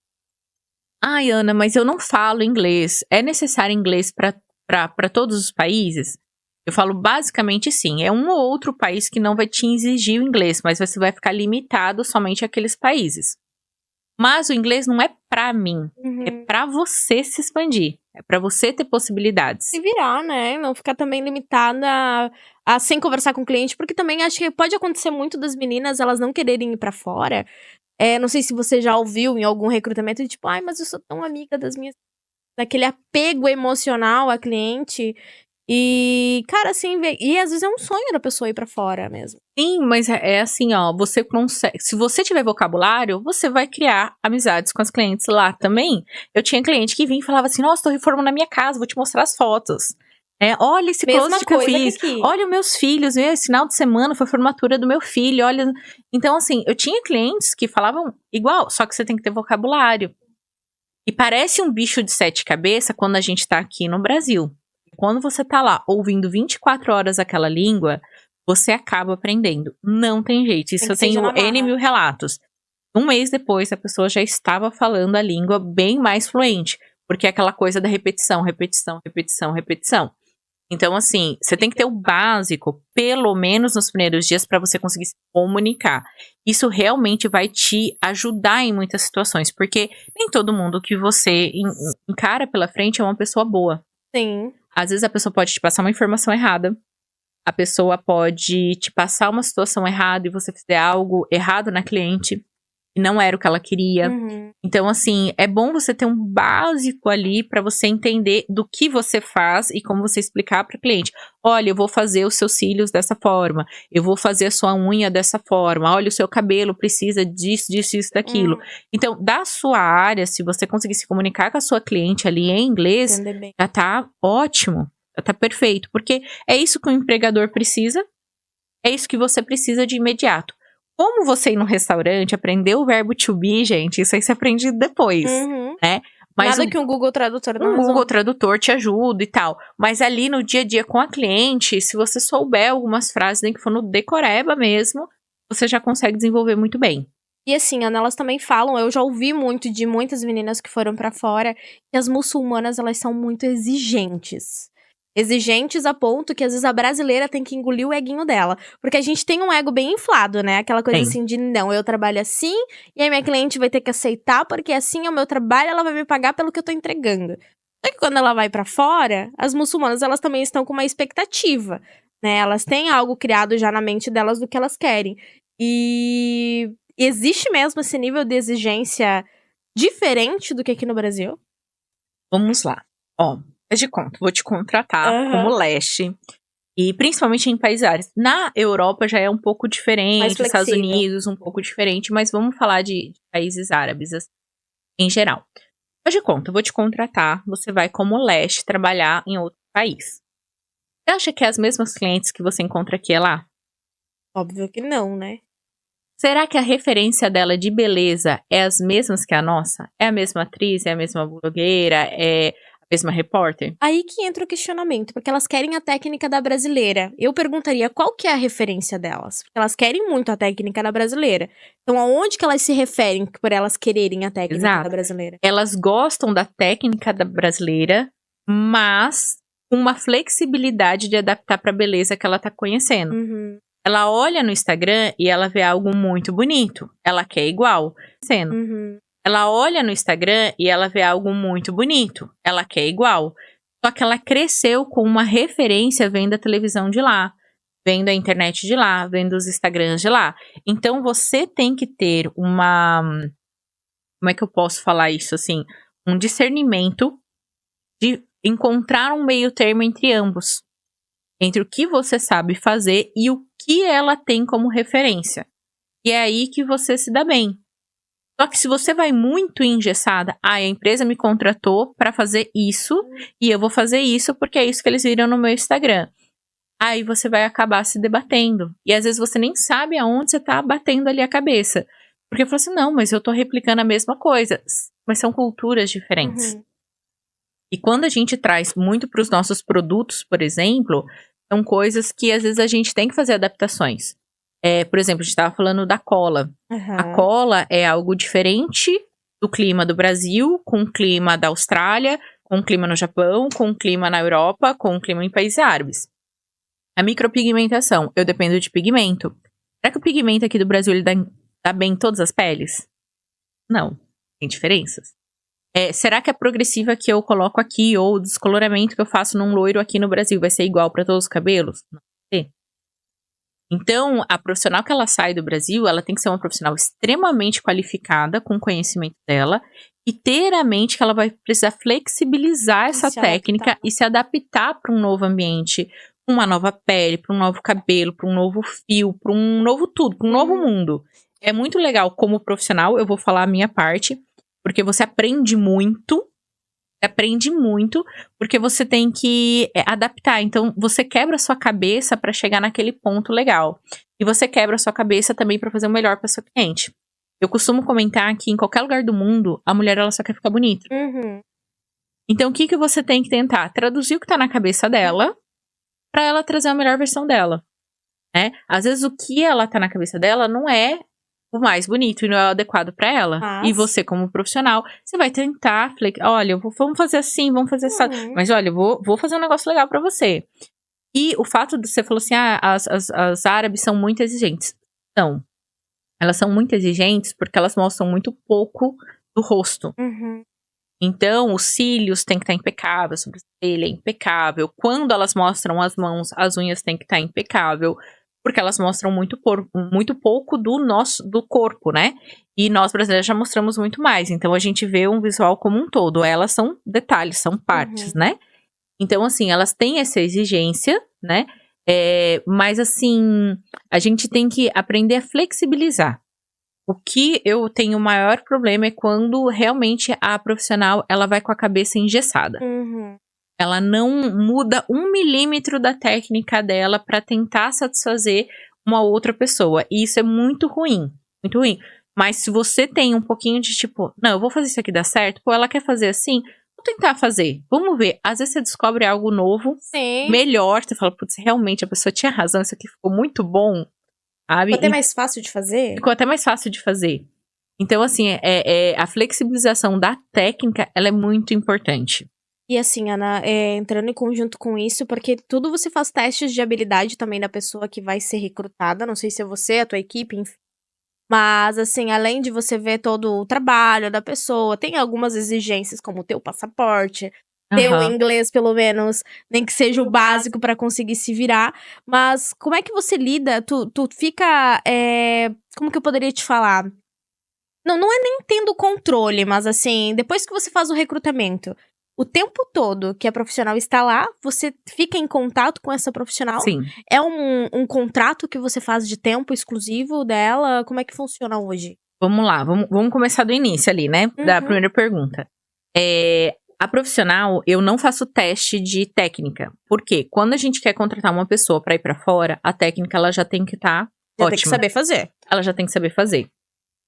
ai, Ana, mas eu não falo inglês. É necessário inglês para todos os países? Eu falo basicamente sim. É um ou outro país que não vai te exigir o inglês, mas você vai ficar limitado somente àqueles países. Mas o inglês não é pra mim. É pra você se expandir. É pra você ter possibilidades. Se virar, né? Não ficar também limitada a sem conversar com o cliente, porque também acho que pode acontecer muito das meninas elas não quererem ir pra fora. Não sei se você já ouviu em algum recrutamento de tipo, ai, mas eu sou tão amiga das minhas. Daquele apego emocional a cliente. E, cara, assim, e às vezes é um sonho da pessoa ir pra fora mesmo. Sim, mas é assim, ó, você consegue. Se você tiver vocabulário, você vai criar amizades com as clientes lá também. Eu tinha cliente que vinha e falava assim: nossa, tô reformando a minha casa, vou te mostrar as fotos. Olha esse Mesma closet que eu coisa que fiz. aqui. Olha os meus filhos, esse final de semana foi a formatura do meu filho. Olha. Então, assim, eu tinha clientes que falavam igual, só que você tem que ter vocabulário. E parece um bicho de 7 cabeças quando a gente tá aqui no Brasil. Quando você tá lá ouvindo 24 horas aquela língua, você acaba aprendendo. Não tem jeito. Isso eu tenho N mil relatos. Um mês depois, a pessoa já estava falando a língua bem mais fluente. Porque é aquela coisa da repetição, repetição, repetição, repetição. Então, assim, você tem que ter o básico, pelo menos nos primeiros dias, para você conseguir se comunicar. Isso realmente vai te ajudar em muitas situações. Porque nem todo mundo que você encara pela frente é uma pessoa boa. Sim. Às vezes a pessoa pode te passar uma informação errada. A pessoa pode te passar uma situação errada e você fizer algo errado na cliente. E não era o que ela queria. Então, assim, é bom você ter um básico ali pra você entender do que você faz e como você explicar para o cliente. Olha, eu vou fazer os seus cílios dessa forma. Eu vou fazer a sua unha dessa forma. Olha, o seu cabelo precisa disso, disso, isso, daquilo. Então, da sua área, se você conseguir se comunicar com a sua cliente ali em inglês, já tá ótimo. Já tá perfeito. Porque é isso que o empregador precisa. É isso que você precisa de imediato. Como você ir no restaurante, aprender o verbo to be, gente, isso aí você aprende depois, né? Mas nada que um Google Tradutor não um resolve. Google Tradutor te ajuda e tal. Mas ali no dia a dia com a cliente, se você souber algumas frases, nem que for no decoreba mesmo, você já consegue desenvolver muito bem. E assim, Ana, elas também falam, eu já ouvi muito de muitas meninas que foram pra fora, que as muçulmanas, elas são muito exigentes. Exigentes a ponto que às vezes a brasileira tem que engolir o eguinho dela. Porque a gente tem um ego bem inflado, né? Aquela coisa Tem. assim de, não, eu trabalho assim, e aí minha cliente vai ter que aceitar, porque assim é o meu trabalho, ela vai me pagar pelo que eu tô entregando. Só que quando ela vai pra fora, as muçulmanas, elas também estão com uma expectativa, né? Elas têm algo criado já na mente delas do que elas querem. E existe mesmo esse nível de exigência diferente do que aqui no Brasil? Vamos lá. Ó, faz de conta, vou te contratar como leste. E principalmente em países árabes. Na Europa já é um pouco diferente, Mais nos Estados flexível. Unidos um pouco diferente, mas vamos falar de países árabes assim, em geral. Faz de conta, eu vou te contratar, você vai como leste trabalhar em outro país. Você acha que é as mesmas clientes que você encontra aqui é lá? Óbvio que não, né? Será que a referência dela de beleza é as mesmas que a nossa? É a mesma atriz, é a mesma blogueira, é a mesma repórter? Aí que entra o questionamento, porque elas querem a técnica da brasileira. Eu perguntaria qual que é a referência delas. Porque elas querem muito a técnica da brasileira. Então, aonde que elas se referem por elas quererem a técnica da Exato. brasileira? Elas gostam da técnica da brasileira, mas com uma flexibilidade de adaptar para a beleza que ela tá conhecendo. Uhum, Ela olha no Instagram e ela vê algo muito bonito. Ela quer igual. Sendo. uhum. Ela olha no Instagram e ela vê algo muito bonito. Ela quer igual. Só que ela cresceu com uma referência vendo a televisão de lá, vendo a internet de lá, vendo os Instagrams de lá. Então você tem que ter uma. Como é que eu posso falar isso assim? Um discernimento de encontrar um meio termo entre ambos. Entre o que você sabe fazer e o que ela tem como referência. E é aí que você se dá bem. Só que se você vai muito engessada, a empresa me contratou para fazer isso e eu vou fazer isso porque é isso que eles viram no meu Instagram. Aí você vai acabar se debatendo. E às vezes você nem sabe aonde você tá batendo ali a cabeça. Porque fala assim, não, mas eu tô replicando a mesma coisa. Mas são culturas diferentes. Uhum. E quando a gente traz muito para os nossos produtos, por exemplo, são coisas que às vezes a gente tem que fazer adaptações. Por exemplo, a gente estava falando da cola. Aham. A cola é algo diferente do clima do Brasil, com o clima da Austrália, com o clima no Japão, com o clima na Europa, com o clima em países árabes. A micropigmentação, eu dependo de pigmento. Será que o pigmento aqui do Brasil ele dá bem em todas as peles? Não, tem diferenças. Será que a progressiva que eu coloco aqui ou o descoloramento que eu faço num loiro aqui no Brasil vai ser igual para todos os cabelos? Não vai ser. Então, a profissional que ela sai do Brasil, ela tem que ser uma profissional extremamente qualificada, com o conhecimento dela, e ter a mente que ela vai precisar flexibilizar essa se técnica adaptar. e se adaptar para um novo ambiente, para uma nova pele, para um novo cabelo, para um novo fio, para um novo tudo, para um novo mundo. É muito legal como profissional, eu vou falar a minha parte, porque você aprende muito, porque você tem que adaptar. Então, você quebra a sua cabeça para chegar naquele ponto legal. E você quebra a sua cabeça também para fazer o melhor para sua cliente. Eu costumo comentar que em qualquer lugar do mundo, a mulher ela só quer ficar bonita. Uhum. Então, o que você tem que tentar? Traduzir o que tá na cabeça dela para ela trazer a melhor versão dela. Né? Às vezes, o que ela tá na cabeça dela não é o mais bonito e não é o adequado para ela. Mas- E você, como profissional, você vai tentar, olha, vamos fazer assim, vamos fazer assim. Mas olha, eu vou fazer um negócio legal para você. E o fato de você falou assim, as árabes são muito exigentes. Não. Elas são muito exigentes porque elas mostram muito pouco do rosto. Uhum. Então, os cílios têm que estar impecável, a sobrancelha é impecável. Quando elas mostram as mãos, as unhas têm que estar impecável. Porque elas mostram muito pouco do corpo, né? E nós brasileiros já mostramos muito mais. Então a gente vê um visual como um todo. Elas são detalhes, são partes, né? Então, assim, elas têm essa exigência, né? Mas, assim, a gente tem que aprender a flexibilizar. O que eu tenho maior problema é quando realmente a profissional ela vai com a cabeça engessada. Uhum. Ela não muda 1 milímetro da técnica dela para tentar satisfazer uma outra pessoa. E isso é muito ruim. Muito ruim. Mas se você tem um pouquinho de tipo, não, eu vou fazer isso aqui dar certo. Pô, ela quer fazer assim? Vou tentar fazer. Vamos ver. Às vezes você descobre algo novo, Sim. melhor. Você fala, putz, realmente a pessoa tinha razão. Isso aqui ficou muito bom. Sabe? Ficou até mais fácil de fazer? Ficou até mais fácil de fazer. Então, assim, a flexibilização da técnica, ela é muito importante. E assim, Ana, entrando em conjunto com isso, porque tudo você faz testes de habilidade também da pessoa que vai ser recrutada. Não sei se é você, a tua equipe, enfim. Mas, assim, além de você ver todo o trabalho da pessoa, tem algumas exigências, como ter o passaporte, ter o inglês, pelo menos, nem que seja o básico pra conseguir se virar. Mas como é que você lida? Tu fica. Como que eu poderia te falar? Não é nem tendo controle, mas assim, depois que você faz o recrutamento, O tempo todo que a profissional está lá, você fica em contato com essa profissional? Sim. É um contrato que você faz de tempo exclusivo dela? Como é que funciona hoje? Vamos lá, vamos começar do início ali, né? Da Uhum. primeira pergunta. A profissional, eu não faço teste de técnica. Por quê? Quando a gente quer contratar uma pessoa pra ir pra fora, a técnica ela já tem que estar Já ótima. tem que saber fazer. Ela já tem que saber fazer.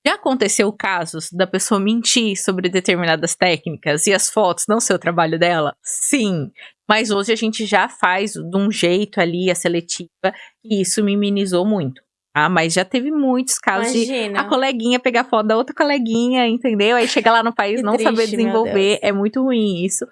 Já aconteceu casos da pessoa mentir sobre determinadas técnicas e as fotos não ser o trabalho dela? Sim. Mas hoje a gente já faz de um jeito ali a seletiva e isso minimizou muito. Tá? Mas já teve muitos casos de Imagina. a coleguinha pegar foto da outra coleguinha, entendeu? Aí chega lá no país Que não saber triste, meu desenvolver. Deus. É muito ruim isso.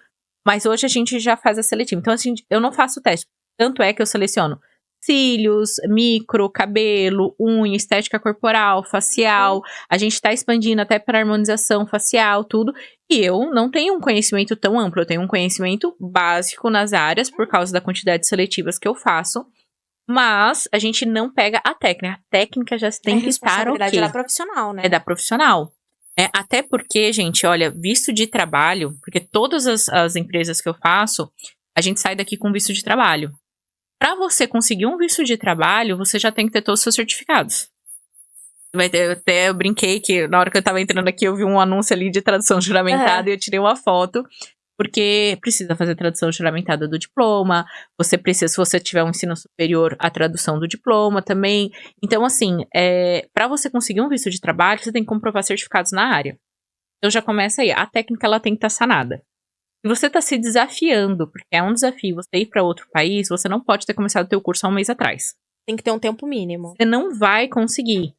Mas hoje a gente já faz a seletiva. Então, assim, eu não faço teste. Tanto é que eu seleciono cílios, micro, cabelo, unha, estética corporal, facial. A gente tá expandindo até para harmonização facial, tudo. E eu não tenho um conhecimento tão amplo. Eu tenho um conhecimento básico nas áreas, por causa da quantidade de seletivas que eu faço. Mas a gente não pega a técnica. A técnica já tem que estar responsabilidade ok. da profissional, né? É da profissional. Até porque, gente, olha, visto de trabalho, porque todas as empresas que eu faço, a gente sai daqui com visto de trabalho. Para você conseguir um visto de trabalho, você já tem que ter todos os seus certificados. Até eu brinquei que na hora que eu tava entrando aqui, eu vi um anúncio ali de tradução juramentada e eu tirei uma foto. Porque precisa fazer tradução juramentada do diploma, você precisa, se você tiver um ensino superior, a tradução do diploma também. Então, assim, para você conseguir um visto de trabalho, você tem que comprovar certificados na área. Então já começa aí, a técnica ela tem que estar sanada. Se você está se desafiando, porque é um desafio você ir para outro país, você não pode ter começado o teu curso há um mês atrás. Tem que ter um tempo mínimo. Você não vai conseguir,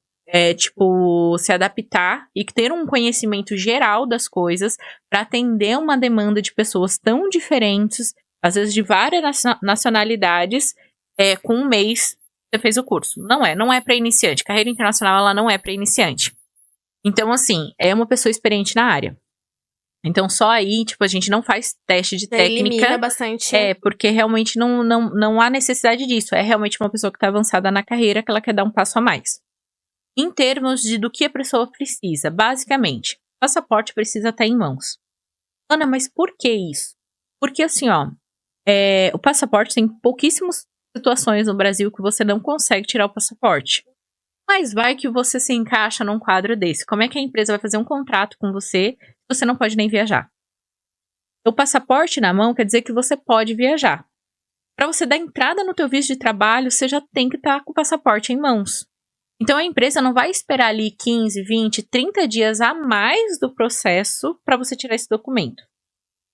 se adaptar e ter um conhecimento geral das coisas para atender uma demanda de pessoas tão diferentes, às vezes de várias nacionalidades, com um mês você fez o curso. Não é para iniciante. Carreira internacional, ela não é para iniciante. Então, assim, é uma pessoa experiente na área. Então, só aí, tipo, a gente não faz teste de técnica. Elimina bastante. Porque realmente não há necessidade disso. É realmente uma pessoa que está avançada na carreira, que ela quer dar um passo a mais. Em termos do que a pessoa precisa, basicamente, o passaporte precisa estar em mãos. Ana, mas por que isso? Porque assim, o passaporte tem pouquíssimas situações no Brasil que você não consegue tirar o passaporte. Mas vai que você se encaixa num quadro desse. Como é que a empresa vai fazer um contrato com você se você não pode nem viajar? O passaporte na mão quer dizer que você pode viajar. Para você dar entrada no teu visto de trabalho, você já tem que estar com o passaporte em mãos. Então, a empresa não vai esperar ali 15, 20, 30 dias a mais do processo para você tirar esse documento.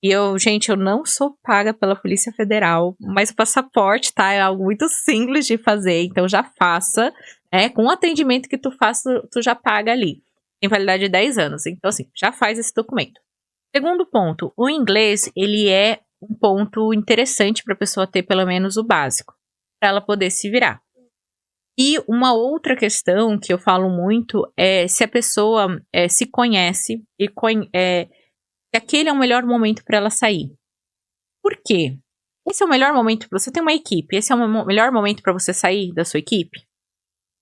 E eu não sou paga pela Polícia Federal, mas o passaporte, tá? É algo muito simples de fazer, então já faça, com o atendimento que tu faça, tu já paga ali. Tem validade de 10 anos, então assim, já faz esse documento. Segundo ponto, o inglês, ele é um ponto interessante para a pessoa ter pelo menos o básico, para ela poder se virar. E uma outra questão que eu falo muito é se a pessoa se conhece e que aquele é o melhor momento para ela sair. Por quê? Esse é o melhor momento para você ter uma equipe. Esse é o melhor momento para você sair da sua equipe.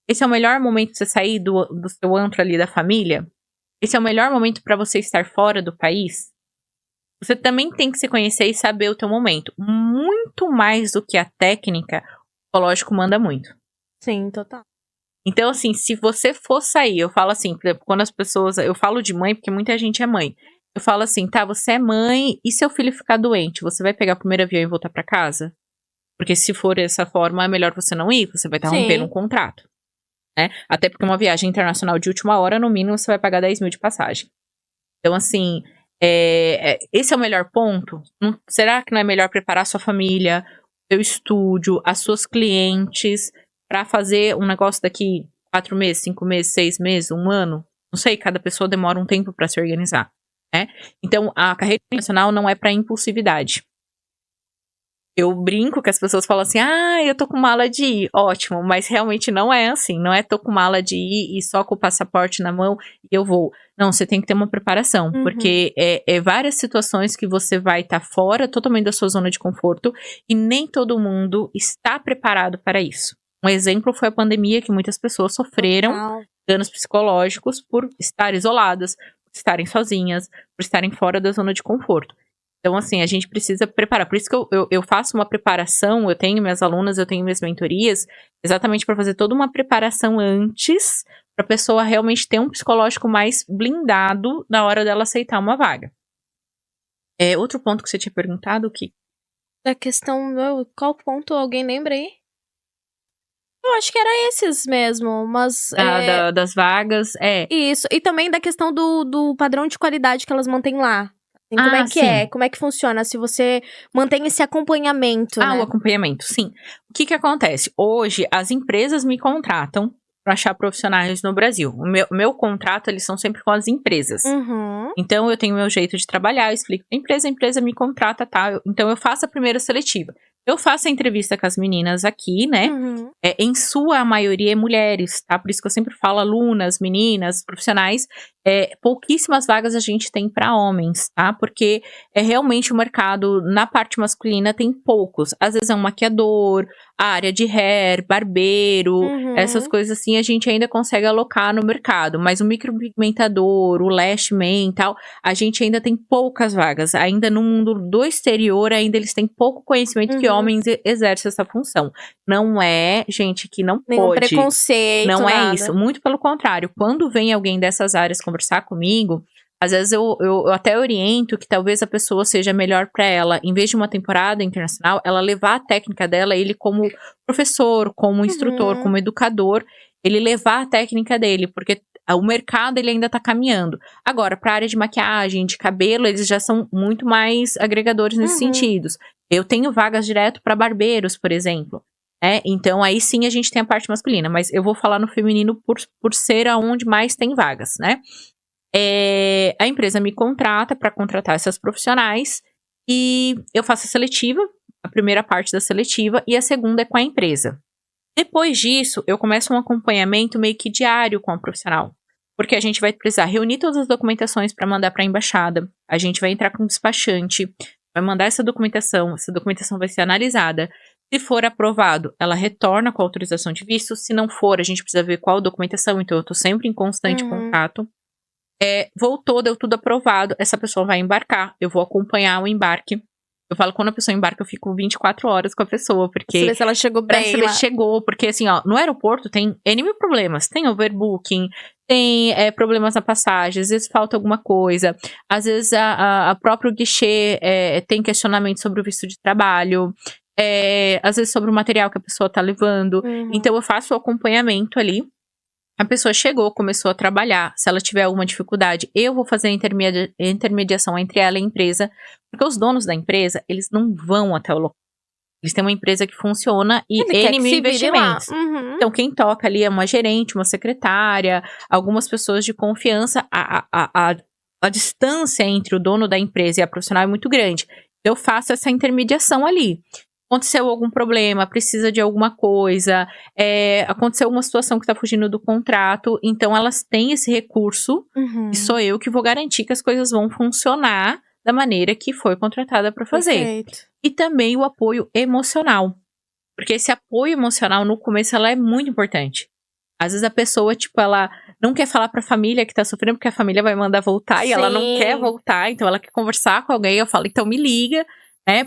Esse é o melhor momento para você sair do seu antro ali da família. Esse é o melhor momento para você estar fora do país. Você também tem que se conhecer e saber o teu momento. Muito mais do que a técnica, o psicológico manda muito. Sim, total. Então, assim, se você for sair, eu falo assim, por exemplo, quando as pessoas... Eu falo de mãe, porque muita gente é mãe. Eu falo assim, tá, você é mãe e seu filho ficar doente, você vai pegar o primeiro avião e voltar pra casa? Porque se for dessa forma, é melhor você não ir, você vai estar rompendo um contrato. Né? Até porque uma viagem internacional de última hora, no mínimo, você vai pagar 10 mil de passagem. Então, assim, esse é o melhor ponto? Será que não é melhor preparar sua família, seu estúdio, as suas clientes... para fazer um negócio daqui 4 meses, 5 meses, 6 meses, 1 ano. Não sei, cada pessoa demora um tempo para se organizar. Né? Então, a carreira internacional não é para impulsividade. Eu brinco que as pessoas falam assim, eu tô com mala de ir. Ótimo, mas realmente não é assim. Não é tô com mala de ir e só com o passaporte na mão e eu vou. Não, você tem que ter uma preparação. Porque várias situações que você vai estar fora totalmente da sua zona de conforto e nem todo mundo está preparado para isso. Um exemplo foi a pandemia, que muitas pessoas sofreram danos psicológicos por estar isoladas, por estarem sozinhas, por estarem fora da zona de conforto. Então, assim, a gente precisa preparar. Por isso que eu faço uma preparação, eu tenho minhas alunas, eu tenho minhas mentorias, exatamente para fazer toda uma preparação antes, para a pessoa realmente ter um psicológico mais blindado na hora dela aceitar uma vaga. Outro ponto que você tinha perguntado, que Da questão. Qual ponto? Alguém lembra aí? Eu acho que era esses mesmo, mas. das vagas, Isso. E também da questão do padrão de qualidade que elas mantêm lá. Assim, como é que sim. é? Como é que funciona? Se você mantém esse acompanhamento, né? O acompanhamento, sim. O que acontece? Hoje, as empresas me contratam para achar profissionais no Brasil. O meu contrato, eles são sempre com as empresas. Uhum. Então, eu tenho o meu jeito de trabalhar, eu explico pra empresa, a empresa me contrata, tá? Então, eu faço a primeira seletiva. Eu faço a entrevista com as meninas aqui, né? Uhum. Em sua maioria, mulheres, tá? Por isso que eu sempre falo alunas, meninas, profissionais. Pouquíssimas vagas a gente tem para homens, tá? Porque realmente o mercado, na parte masculina, tem poucos. Às vezes é um maquiador, a área de hair, barbeiro, Uhum. essas coisas assim a gente ainda consegue alocar no mercado. Mas o micropigmentador, o lash man e tal, a gente ainda tem poucas vagas. Ainda no mundo do exterior, ainda eles têm pouco conhecimento que homens exercem essa função. Não é, gente, que não Nenhum pode. preconceito, Não é nada. isso. Muito pelo contrário. Quando vem alguém dessas áreas conversar comigo, às vezes eu até oriento que talvez a pessoa seja melhor para ela, em vez de uma temporada internacional, ela levar a técnica dela, ele como professor, como instrutor, como educador, ele levar a técnica dele, porque o mercado ele ainda tá caminhando. Agora, para a área de maquiagem, de cabelo, eles já são muito mais agregadores nesses sentidos. Eu tenho vagas direto para barbeiros, por exemplo. Então, aí sim a gente tem a parte masculina, mas eu vou falar no feminino por ser aonde mais tem vagas, né? A empresa me contrata para contratar essas profissionais e eu faço a seletiva, a primeira parte da seletiva, e a segunda é com a empresa. Depois disso, eu começo um acompanhamento meio que diário com a profissional, porque a gente vai precisar reunir todas as documentações para mandar para a embaixada, a gente vai entrar com o despachante, vai mandar essa documentação vai ser analisada. Se for aprovado, ela retorna com a autorização de visto. Se não for, a gente precisa ver qual documentação. Então, eu tô sempre em constante contato. Voltou, deu tudo aprovado. Essa pessoa vai embarcar. Eu vou acompanhar o embarque. Eu falo, quando a pessoa embarca, eu fico 24 horas com a pessoa. Porque Pra saber se ela chegou pra bem saber lá. se chegou. Porque, assim, ó, no aeroporto tem N mil problemas. Tem overbooking, tem problemas na passagem, às vezes falta alguma coisa. Às vezes a próprio guichê tem questionamento sobre o visto de trabalho. Às vezes sobre o material que a pessoa tá levando. Então, eu faço o acompanhamento ali. A pessoa chegou, começou a trabalhar. Se ela tiver alguma dificuldade, eu vou fazer a intermediação entre ela e a empresa. Porque os donos da empresa, eles não vão até o local. Eles têm uma empresa que funciona e N mil investimentos. Então, quem toca ali é uma gerente, uma secretária, algumas pessoas de confiança. A distância entre o dono da empresa e a profissional é muito grande. Eu faço essa intermediação ali. Aconteceu algum problema, precisa de alguma coisa, aconteceu alguma situação que está fugindo do contrato, então elas têm esse recurso e sou eu que vou garantir que as coisas vão funcionar da maneira que foi contratada para fazer. Perfeito. E também o apoio emocional, porque esse apoio emocional no começo ela é muito importante. Às vezes a pessoa, tipo, ela não quer falar pra família que tá sofrendo, porque a família vai mandar voltar e ela não quer voltar, então ela quer conversar com alguém, eu falo, então me liga,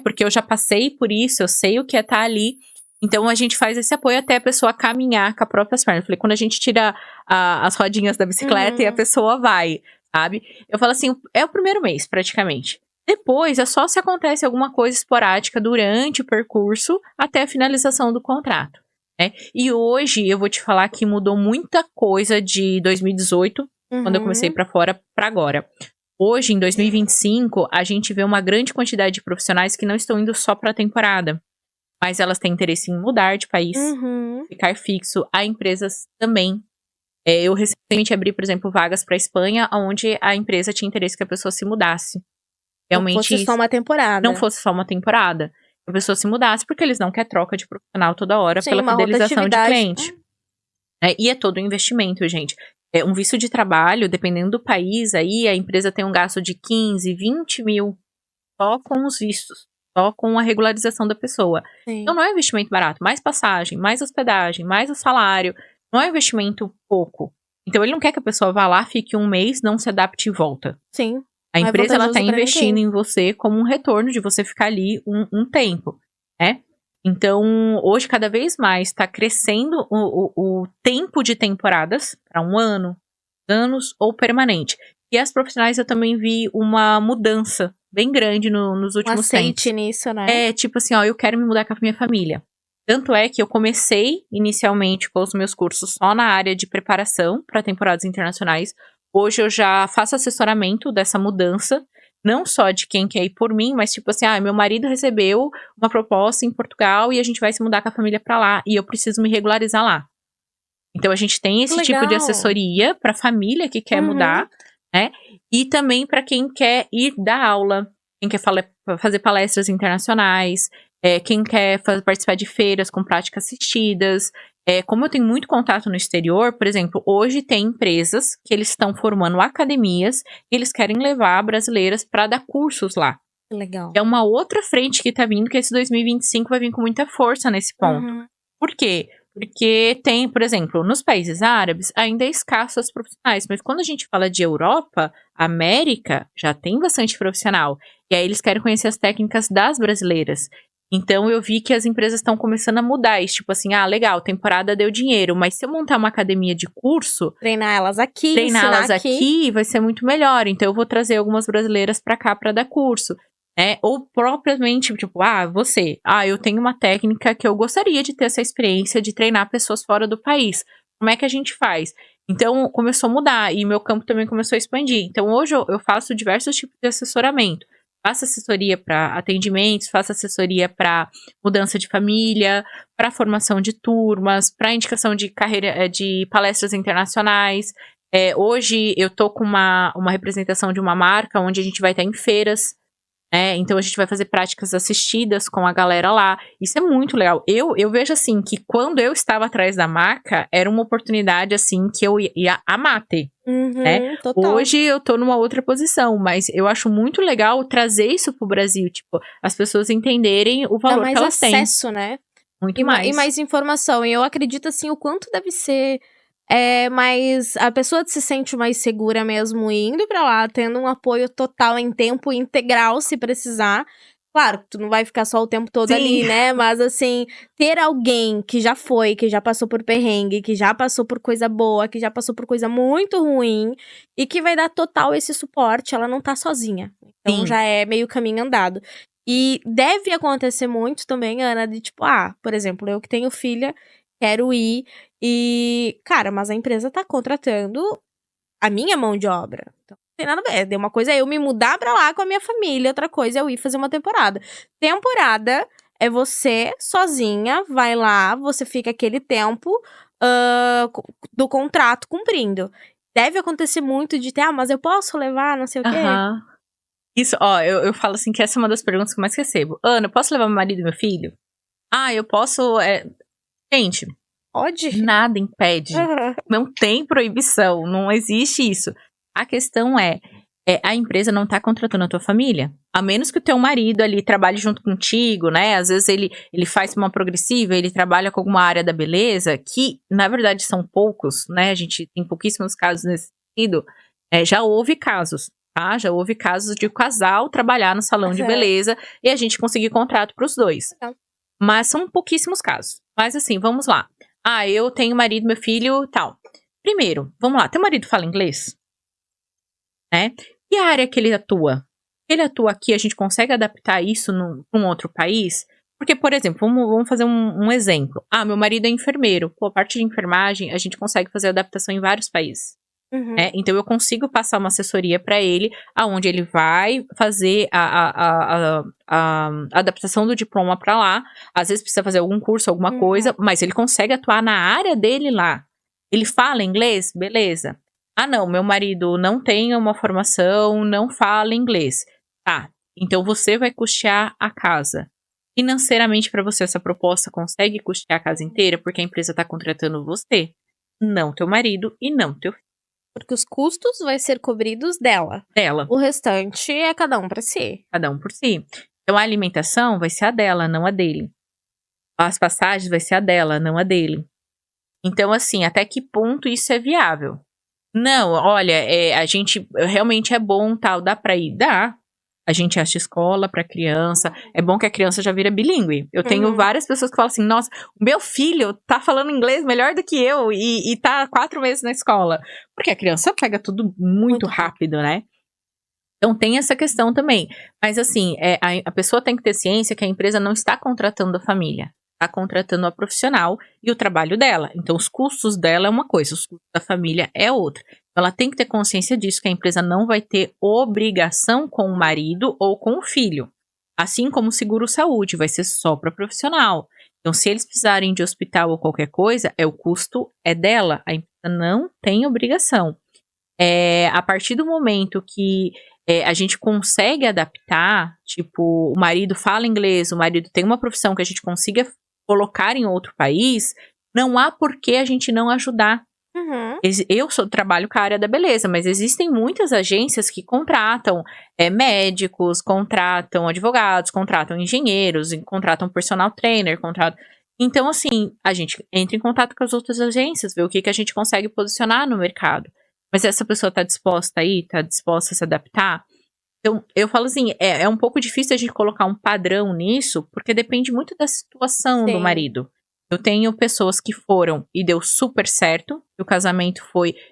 porque eu já passei por isso, eu sei o que é estar ali. Então a gente faz esse apoio até a pessoa caminhar com as próprias pernas. Eu falei, quando a gente tira as rodinhas da bicicleta e a pessoa vai, sabe? Eu falo assim, é o primeiro mês, praticamente. Depois, é só se acontece alguma coisa esporádica durante o percurso até a finalização do contrato. E hoje, eu vou te falar que mudou muita coisa de 2018, quando eu comecei pra fora, pra agora. Hoje, em 2025, a gente vê uma grande quantidade de profissionais que não estão indo só pra temporada. Mas elas têm interesse em mudar de país, ficar fixo. Há empresas também. Eu recentemente abri, por exemplo, vagas pra Espanha, onde a empresa tinha interesse que a pessoa se mudasse. Realmente, não fosse só uma temporada. Não fosse só uma temporada. A pessoa se mudasse, porque eles não querem troca de profissional toda hora pela fidelização de cliente. E é todo um investimento, gente. Um visto de trabalho, dependendo do país, aí a empresa tem um gasto de 15, 20 mil só com os vistos, só com a regularização da pessoa. Então não é um investimento barato. Mais passagem, mais hospedagem, mais o salário. Não é um investimento pouco. Então ele não quer que a pessoa vá lá, fique um mês, não se adapte e volta. Sim. A Mais empresa, ela tá vantajoso pra investindo ninguém. em você como um retorno de você ficar ali um tempo, né? Então, hoje, cada vez mais, tá crescendo o tempo de temporadas para 1 ano, anos ou permanente. E as profissionais, eu também vi uma mudança bem grande nos Um últimos tempos. aceite nisso, né? É, tipo assim, ó, eu quero me mudar com a minha família. Tanto é que eu comecei inicialmente com os meus cursos só na área de preparação para temporadas internacionais. Hoje eu já faço assessoramento dessa mudança, não só de quem quer ir por mim, mas tipo assim, meu marido recebeu uma proposta em Portugal e a gente vai se mudar com a família para lá e eu preciso me regularizar lá. Então a gente tem esse tipo de Legal. assessoria para família que quer Uhum. mudar, né? E também para quem quer ir dar aula, quem quer fazer palestras internacionais, quem quer participar de feiras com práticas assistidas. Como eu tenho muito contato no exterior, por exemplo, hoje tem empresas que eles estão formando academias e eles querem levar brasileiras para dar cursos lá. Que legal. É uma outra frente que tá vindo, que esse 2025 vai vir com muita força nesse ponto. Uhum. Por quê? Porque tem, por exemplo, nos países árabes ainda é escasso as profissionais, mas quando a gente fala de Europa, América, já tem bastante profissional. E aí eles querem conhecer as técnicas das brasileiras. Então eu vi que as empresas estão começando a mudar isso, tipo assim, legal, temporada deu dinheiro, mas se eu montar uma academia de curso, Treinar elas aqui, treiná-las ensinar aqui. aqui vai ser muito melhor. Então eu vou trazer algumas brasileiras pra cá pra dar curso. Ou propriamente, tipo, eu tenho uma técnica que eu gostaria de ter essa experiência de treinar pessoas fora do país. Como é que a gente faz? Então, começou a mudar e meu campo também começou a expandir. Então, hoje eu faço diversos tipos de assessoramento. Faço assessoria para atendimentos, faço assessoria para mudança de família, para formação de turmas, para indicação de carreira de palestras internacionais. Hoje eu tô com uma representação de uma marca onde a gente vai estar em feiras. Então a gente vai fazer práticas assistidas com a galera lá. Isso é muito legal. Eu vejo assim que quando eu estava atrás da marca, era uma oportunidade assim que eu ia amar ter. Uhum, total. Hoje eu tô numa outra posição, mas eu acho muito legal trazer isso pro Brasil, tipo, as pessoas entenderem o Dá valor mais que elas têm. acesso, né? Muito E mais. mais informação. E eu acredito, assim, o quanto deve ser mais... A pessoa se sente mais segura mesmo indo pra lá, tendo um apoio total em tempo integral, se precisar. Claro, tu não vai ficar só o tempo todo Sim. ali, né? Mas, assim, ter alguém que já foi, que já passou por perrengue, que já passou por coisa boa, que já passou por coisa muito ruim e que vai dar total esse suporte, ela não tá sozinha. Então, Sim. já é meio caminho andado. E deve acontecer muito também, Ana, de tipo, por exemplo, eu que tenho filha, quero ir e, cara, mas a empresa tá contratando a minha mão de obra. Então, não tem nada a ver. Uma coisa é eu me mudar pra lá com a minha família, outra coisa é eu ir fazer uma temporada. Temporada é você sozinha, vai lá, você fica aquele tempo do contrato cumprindo. Deve acontecer muito de ter, mas eu posso levar, não sei o quê. Aham. Isso, eu falo assim que essa é uma das perguntas que eu mais recebo. Ana, eu posso levar meu marido e meu filho? Eu posso. Gente, Pode? nada impede. Aham. Não tem proibição, não existe isso. A questão a empresa não tá contratando a tua família. A menos que o teu marido ali trabalhe junto contigo, né? Às vezes ele faz uma progressiva, ele trabalha com alguma área da beleza, que na verdade são poucos, né? A gente tem pouquíssimos casos nesse sentido. Já houve casos, tá? Já houve casos de o casal trabalhar no salão de Aham. beleza e a gente conseguir contrato pros dois. Legal. Mas são pouquíssimos casos. Mas assim, vamos lá. Eu tenho marido, meu filho, tal. Primeiro, vamos lá. Teu marido fala inglês? E a área que ele atua? Ele atua aqui, a gente consegue adaptar isso para um outro país? Porque, por exemplo, vamos fazer um exemplo. Meu marido é enfermeiro. Pô, a parte de enfermagem, a gente consegue fazer adaptação em vários países. Uhum. Então, eu consigo passar uma assessoria para ele, aonde ele vai fazer a adaptação do diploma para lá. Às vezes precisa fazer algum curso, alguma Uhum. coisa, mas ele consegue atuar na área dele lá. Ele fala inglês? Beleza. Não, meu marido não tem uma formação, não fala inglês. Tá, então você vai custear a casa. Financeiramente, para você, essa proposta consegue custear a casa inteira, porque a empresa está contratando você, não teu marido e não teu filho. Porque os custos vai ser cobridos dela. O restante é cada um pra si. Cada um por si. Então, a alimentação vai ser a dela, não a dele. As passagens vai ser a dela, não a dele. Então, assim, até que ponto isso é viável? Não, olha, a gente realmente é bom, tal, dá pra ir? Dá. A gente acha escola pra criança. É bom que a criança já vira bilíngue. Eu tenho várias pessoas que falam assim: nossa, o meu filho tá falando inglês melhor do que eu e tá há 4 meses na escola. Porque a criança pega tudo muito rápido, né? Então tem essa questão também. Mas assim, a pessoa tem que ter ciência que a empresa não está contratando a família. Está contratando a profissional e o trabalho dela. Então os custos dela é uma coisa, os custos da família é outra. Ela tem que ter consciência disso, que a empresa não vai ter obrigação com o marido ou com o filho. Assim como o seguro-saúde, vai ser só para profissional. Então, se eles precisarem de hospital ou qualquer coisa, o custo é dela. A empresa não tem obrigação. A partir do momento que a gente consegue adaptar, tipo, o marido fala inglês, o marido tem uma profissão que a gente consiga colocar em outro país, não há por que a gente não ajudar. Eu trabalho com a área da beleza, mas existem muitas agências que contratam médicos, contratam advogados, contratam engenheiros, contratam personal trainer, Então, assim, a gente entra em contato com as outras agências, vê o que a gente consegue posicionar no mercado. Mas essa pessoa está disposta aí, está disposta a se adaptar? Então, eu falo assim, é um pouco difícil a gente colocar um padrão nisso, porque depende muito da situação do marido. Eu tenho pessoas que foram e deu super certo, o casamento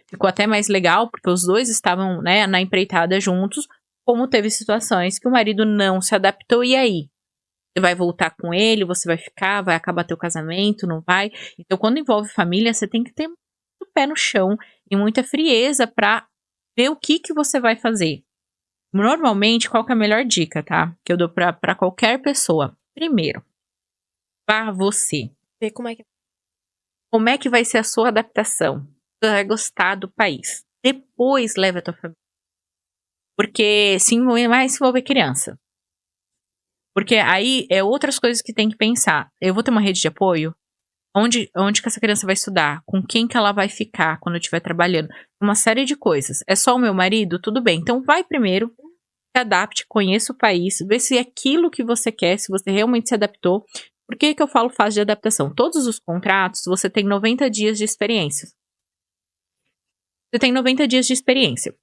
ficou até mais legal, porque os dois estavam, né, na empreitada juntos, como teve situações que o marido não se adaptou, e aí? Você vai voltar com ele, você vai ficar, vai acabar teu casamento, não vai? Então, quando envolve família, você tem que ter muito pé no chão e muita frieza para ver o que você vai fazer. Normalmente, qual que é a melhor dica, tá? Que eu dou pra qualquer pessoa. Primeiro, vá você. Ver como é que... Como é que vai ser a sua adaptação? Você vai gostar do país. Depois, leve a tua família. Porque mais se envolver criança. Porque aí outras coisas que tem que pensar. Eu vou ter uma rede de apoio? Onde que essa criança vai estudar? Com quem que ela vai ficar quando eu estiver trabalhando? Uma série de coisas. É só o meu marido? Tudo bem. Então vai primeiro, se adapte, conheça o país, vê se é aquilo que você quer, se você realmente se adaptou. Por que eu falo fase de adaptação? Todos os contratos, você tem 90 dias de experiência. Você tem 90 dias de experiência.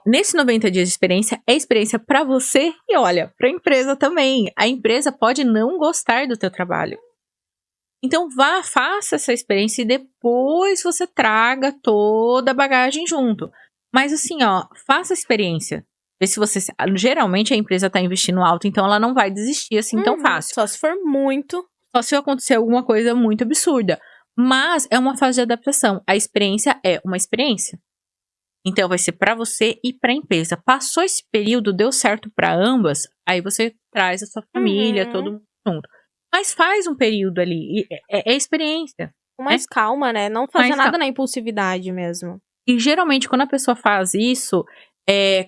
Nesse 90 dias de experiência, é experiência para você e, olha, para a empresa também. A empresa pode não gostar do teu trabalho. Então, faça essa experiência e depois você traga toda a bagagem junto. Mas assim, faça a experiência. Vê se você... Geralmente a empresa está investindo alto, então ela não vai desistir assim tão fácil. Só se for muito. Só se acontecer alguma coisa muito absurda. Mas é uma fase de adaptação. A experiência é uma experiência. Então vai ser para você e para a empresa. Passou esse período, deu certo para ambas, aí você traz a sua família, todo mundo junto. Mas faz um período ali. É experiência. Com mais calma, né? Não fazer nada na impulsividade mesmo. E geralmente, quando a pessoa faz isso,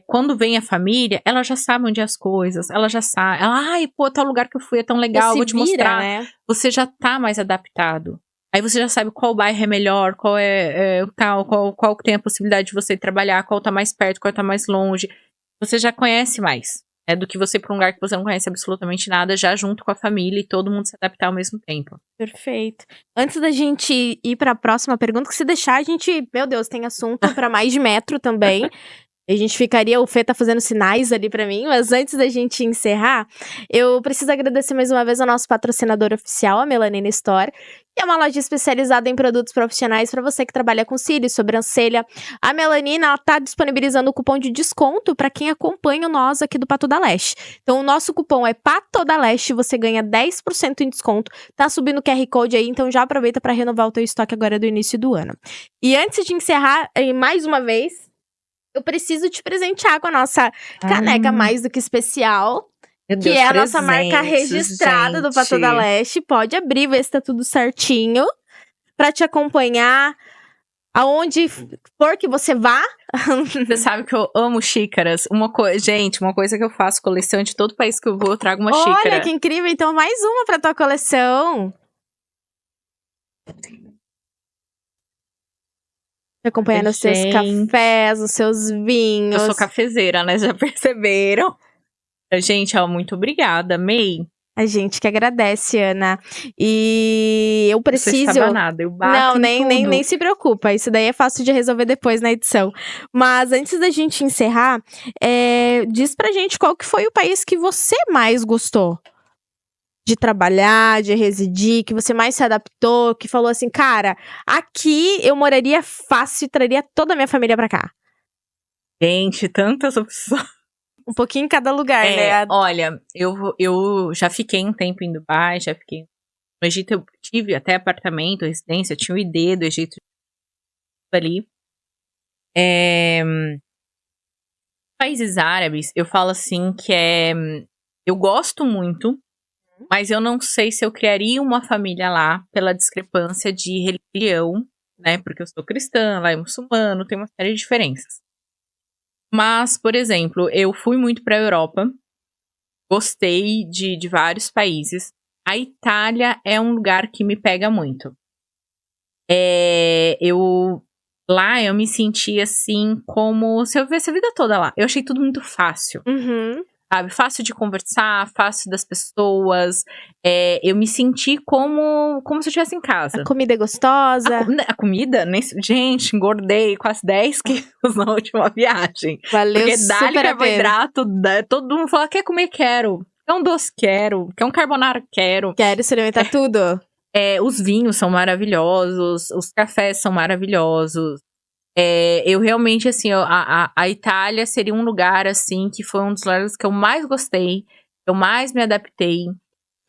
quando vem a família, ela já sabe onde é as coisas. Ela já sabe. Ai, tal lugar que eu fui é tão legal, vou te mostrar. Né? Você já tá mais adaptado. Aí você já sabe qual bairro é melhor, qual qual que tem a possibilidade de você trabalhar, qual tá mais perto, qual tá mais longe. Você já conhece mais. Do que você ir pra um lugar que você não conhece absolutamente nada, já junto com a família e todo mundo se adaptar ao mesmo tempo. Perfeito. Antes da gente ir pra próxima pergunta, que se deixar, a gente, meu Deus, tem assunto pra mais de metro também. A gente ficaria, o Fê tá fazendo sinais ali pra mim, mas antes da gente encerrar, eu preciso agradecer mais uma vez ao nosso patrocinador oficial, a Melanina Store, que é uma loja especializada em produtos profissionais para você que trabalha com cílios, sobrancelha. A Melanina, ela tá disponibilizando o cupom de desconto para quem acompanha nós aqui do Pato da Leste. Então, o nosso cupom é Pato da Leste, você ganha 10% em desconto. Tá subindo o QR Code aí, então já aproveita para renovar o teu estoque agora do início do ano. E antes de encerrar, mais uma vez, eu preciso te presentear com a nossa caneca mais do que especial. Meu Deus, que é a nossa marca registrada do Pato da Leste. Pode abrir, ver se tá tudo certinho. Pra te acompanhar aonde for que você vá. Você sabe que eu amo xícaras. Gente, uma coisa que eu faço, coleção de todo país que eu vou, eu trago uma xícara. Olha, que incrível. Então, mais uma pra tua coleção. Acompanhando os seus cafés, os seus vinhos. Eu sou cafezeira, né? Já perceberam? Gente, muito obrigada, amei. A gente que agradece, Ana. E eu Não preciso. fechava nada, eu bato Não, em nem tudo. se preocupa. Isso daí é fácil de resolver depois na edição. Mas antes da gente encerrar, diz pra gente qual que foi o país que você mais gostou de trabalhar, de residir, que você mais se adaptou, que falou assim, cara, aqui eu moraria fácil e traria toda a minha família pra cá. Gente, tantas opções. Um pouquinho em cada lugar, né? Olha, eu já fiquei um tempo em Dubai, já fiquei no Egito, eu tive até apartamento, residência, tinha o ID do Egito ali. Países árabes, eu falo assim que eu gosto muito, mas eu não sei se eu criaria uma família lá pela discrepância de religião, né? Porque eu sou cristã, lá é muçulmano, tem uma série de diferenças. Mas, por exemplo, eu fui muito para a Europa, gostei de vários países. A Itália é um lugar que me pega muito. Lá eu me senti assim como se eu vivesse a vida toda lá. Eu achei tudo muito fácil. Uhum. Sabe? Fácil de conversar, fácil das pessoas. Eu me senti como se eu estivesse em casa. A comida é gostosa. A comida, gente, engordei quase 10 quilos na última viagem. Valeu Porque dá-lhe super a pena. carboidrato, todo mundo fala, quer comer? Quero. Quer um doce? Quero. Quer um carbonara? Quero. Quero experimentar tudo. Os vinhos são maravilhosos, os cafés são maravilhosos. Eu realmente, assim, a Itália seria um lugar, assim, que foi um dos lugares que eu mais gostei, eu mais me adaptei,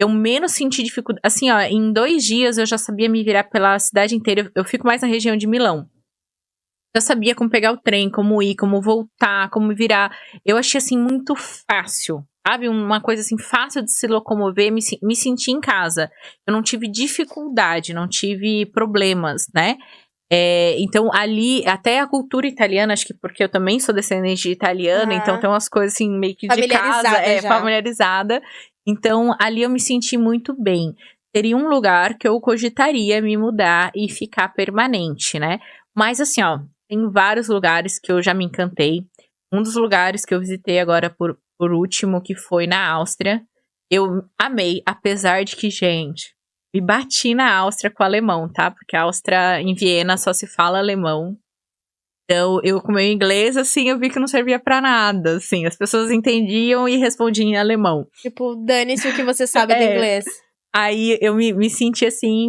eu menos senti dificuldade. Assim, ó, em 2 dias eu já sabia me virar pela cidade inteira. Eu fico mais na região de Milão. Já sabia como pegar o trem, como ir, como voltar, como me virar. Eu achei, assim, muito fácil. Sabe? Uma coisa, assim, fácil de se locomover, me sentir em casa. Eu não tive dificuldade, não tive problemas, né? Então, ali, até a cultura italiana, acho que porque eu também sou descendente de italiano, então tem umas coisas, assim, meio que de casa, familiarizada. Então, ali eu me senti muito bem. Seria um lugar que eu cogitaria me mudar e ficar permanente, né? Mas, assim, ó, tem vários lugares que eu já me encantei. Um dos lugares que eu visitei agora por último, que foi na Áustria, eu amei, apesar de que, gente, me bati na Áustria com o alemão, tá? Porque a Áustria, em Viena, só se fala alemão. Então, eu com meu inglês, assim, eu vi que não servia pra nada, assim. As pessoas entendiam e respondiam em alemão. Tipo, dane-se o que você sabe do inglês. Aí eu me senti assim,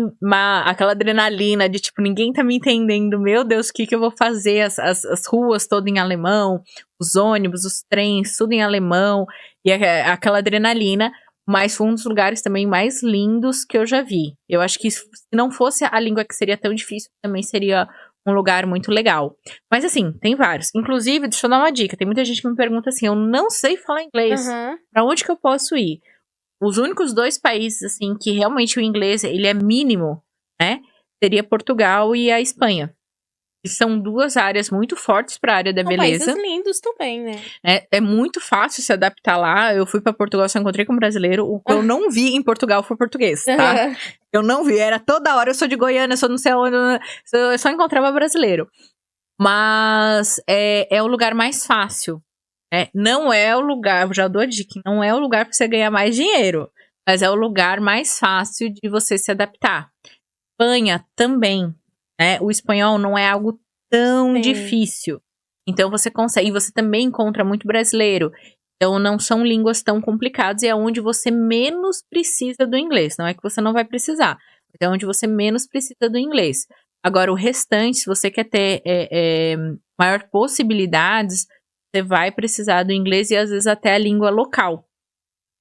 aquela adrenalina de tipo, ninguém tá me entendendo, meu Deus, o que eu vou fazer? As ruas todas em alemão, os ônibus, os trens, tudo em alemão, e aquela adrenalina, mas foi um dos lugares também mais lindos que eu já vi. Eu acho que se não fosse a língua que seria tão difícil, também seria um lugar muito legal. Mas assim, tem vários. Inclusive, deixa eu dar uma dica, tem muita gente que me pergunta assim, eu não sei falar inglês, pra onde que eu posso ir? Os únicos 2 países, assim, que realmente o inglês, ele é mínimo, né? Seria Portugal e a Espanha. E são 2 áreas muito fortes para a área da beleza. Países lindos também, né? É muito fácil se adaptar lá. Eu fui para Portugal, só encontrei com um brasileiro. O que eu não vi em Portugal foi português, tá? Eu não vi, era toda hora. Eu sou de Goiânia, eu sou não sei onde. Eu só encontrava brasileiro. Mas é o lugar mais fácil. Não é o lugar, já dou a dica, não é o lugar para você ganhar mais dinheiro, mas é o lugar mais fácil de você se adaptar. Espanha também, né? O espanhol não é algo tão difícil. Então você consegue, e você também encontra muito brasileiro. Então não são línguas tão complicadas e é onde você menos precisa do inglês. Não é que você não vai precisar, é onde você menos precisa do inglês. Agora o restante, se você quer ter maior possibilidades, você vai precisar do inglês e às vezes até a língua local,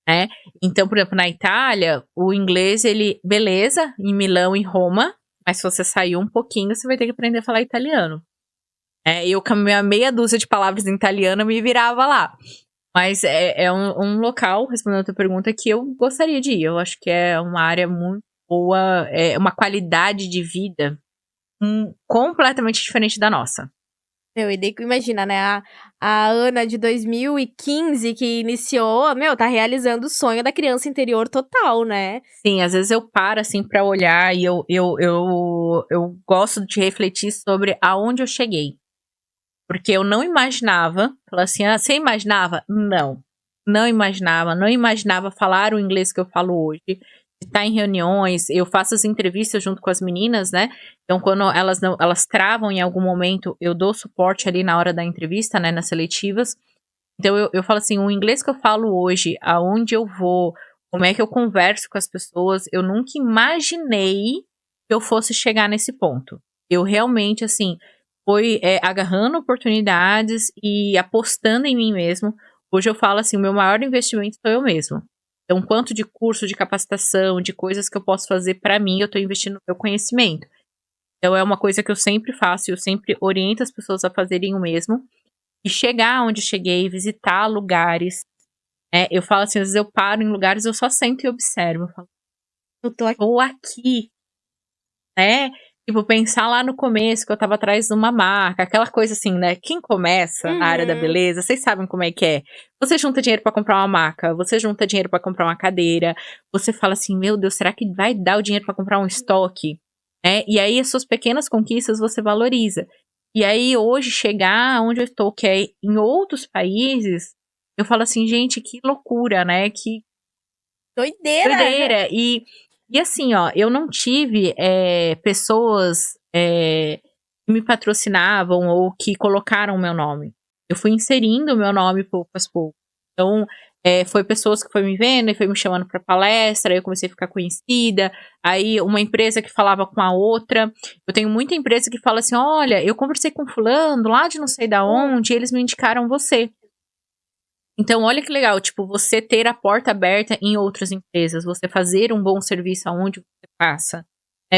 né? Então, por exemplo, na Itália, o inglês, beleza, em Milão e Roma, mas se você sair um pouquinho, você vai ter que aprender a falar italiano. Eu com a minha meia dúzia de palavras em italiano, me virava lá. Mas é um local, respondendo a tua pergunta, que eu gostaria de ir. Eu acho que é uma área muito boa, uma qualidade de vida completamente diferente da nossa. E daí, imagina, né? A Ana de 2015 que iniciou, tá realizando o sonho da criança interior total, né? Sim, às vezes eu paro, assim, pra olhar e eu gosto de refletir sobre aonde eu cheguei. Porque eu não imaginava, falar assim, você imaginava? Não. Não imaginava falar o inglês que eu falo hoje. Estar em reuniões, eu faço as entrevistas junto com as meninas, né? Então, quando elas travam em algum momento, eu dou suporte ali na hora da entrevista, né? Nas seletivas. Então, eu falo assim, o inglês que eu falo hoje, aonde eu vou, como é que eu converso com as pessoas, eu nunca imaginei que eu fosse chegar nesse ponto. Eu realmente, assim, foi agarrando oportunidades e apostando em mim mesmo. Hoje eu falo assim, o meu maior investimento sou eu mesmo. Então, quanto de curso, de capacitação, de coisas que eu posso fazer pra mim, eu tô investindo no meu conhecimento. Então, é uma coisa que eu sempre faço, eu sempre oriento as pessoas a fazerem o mesmo. E chegar onde cheguei, visitar lugares. Eu falo assim, às vezes eu paro em lugares, eu só sento e observo. Eu falo, Eu tô aqui. tô aqui, né? Tipo, pensar lá no começo que eu tava atrás de uma marca, aquela coisa assim, né? Quem começa na área da beleza, vocês sabem como é que é. Você junta dinheiro pra comprar uma maca, você junta dinheiro pra comprar uma cadeira, você fala assim, meu Deus, será que vai dar o dinheiro pra comprar um estoque? E aí as suas pequenas conquistas você valoriza. E aí hoje chegar onde eu estou, que é em outros países, eu falo assim, gente, que loucura, né? Que Doideira! doideira. E assim, ó, eu não tive pessoas que me patrocinavam ou que colocaram o meu nome. Eu fui inserindo o meu nome pouco a pouco. Então, foi pessoas que foi me vendo e foi me chamando para palestra, aí eu comecei a ficar conhecida. Aí, uma empresa que falava com a outra. Eu tenho muita empresa que fala assim: olha, eu conversei com fulano lá de não sei da onde, e eles me indicaram você. Então, olha que legal, tipo, você ter a porta aberta em outras empresas, você fazer um bom serviço aonde você passa,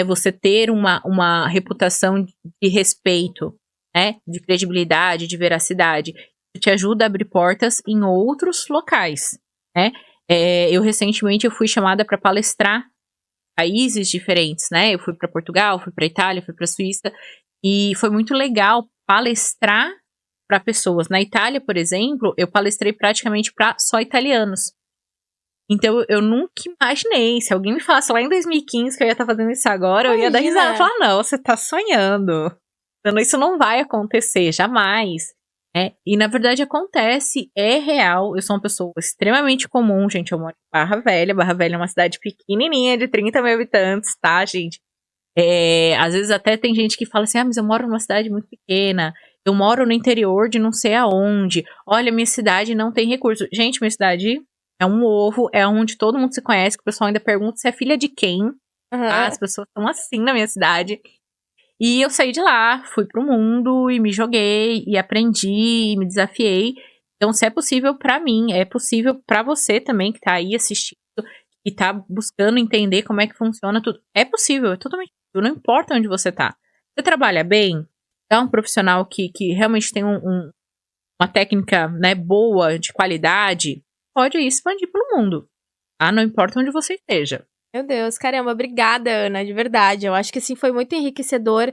você ter uma reputação de respeito, né, de credibilidade, de veracidade, isso te ajuda a abrir portas em outros locais, né. Eu recentemente eu fui chamada para palestrar em países diferentes, né, eu fui para Portugal, fui para Itália, fui para Suíça, e foi muito legal palestrar para pessoas. Na Itália, por exemplo, eu palestrei praticamente para só italianos. Então, eu nunca imaginei. Se alguém me falasse lá em 2015 que eu ia estar fazendo isso agora, eu ia dar risada e falar, não, você tá sonhando. Então, isso não vai acontecer, jamais. E, na verdade, acontece, é real. Eu sou uma pessoa extremamente comum, gente. Eu moro em Barra Velha. Barra Velha é uma cidade pequenininha, de 30 mil habitantes, tá, gente? Às vezes até tem gente que fala assim, mas eu moro numa cidade muito pequena. Eu moro no interior de não sei aonde. Olha, minha cidade não tem recurso. Gente, minha cidade é um ovo, é onde todo mundo se conhece, que o pessoal ainda pergunta se é filha de quem. Tá? As pessoas estão assim na minha cidade. E eu saí de lá, fui pro mundo e me joguei, e aprendi, e me desafiei. Então, se é possível pra mim, é possível pra você também, que tá aí assistindo, e tá buscando entender como é que funciona tudo. É possível, é totalmente possível, não importa onde você tá. Você trabalha bem? É um profissional que realmente tem uma técnica, né, boa, de qualidade, pode aí expandir pelo mundo, tá? Não importa onde você esteja. Meu Deus, caramba, obrigada, Ana, de verdade. Eu acho que assim foi muito enriquecedor.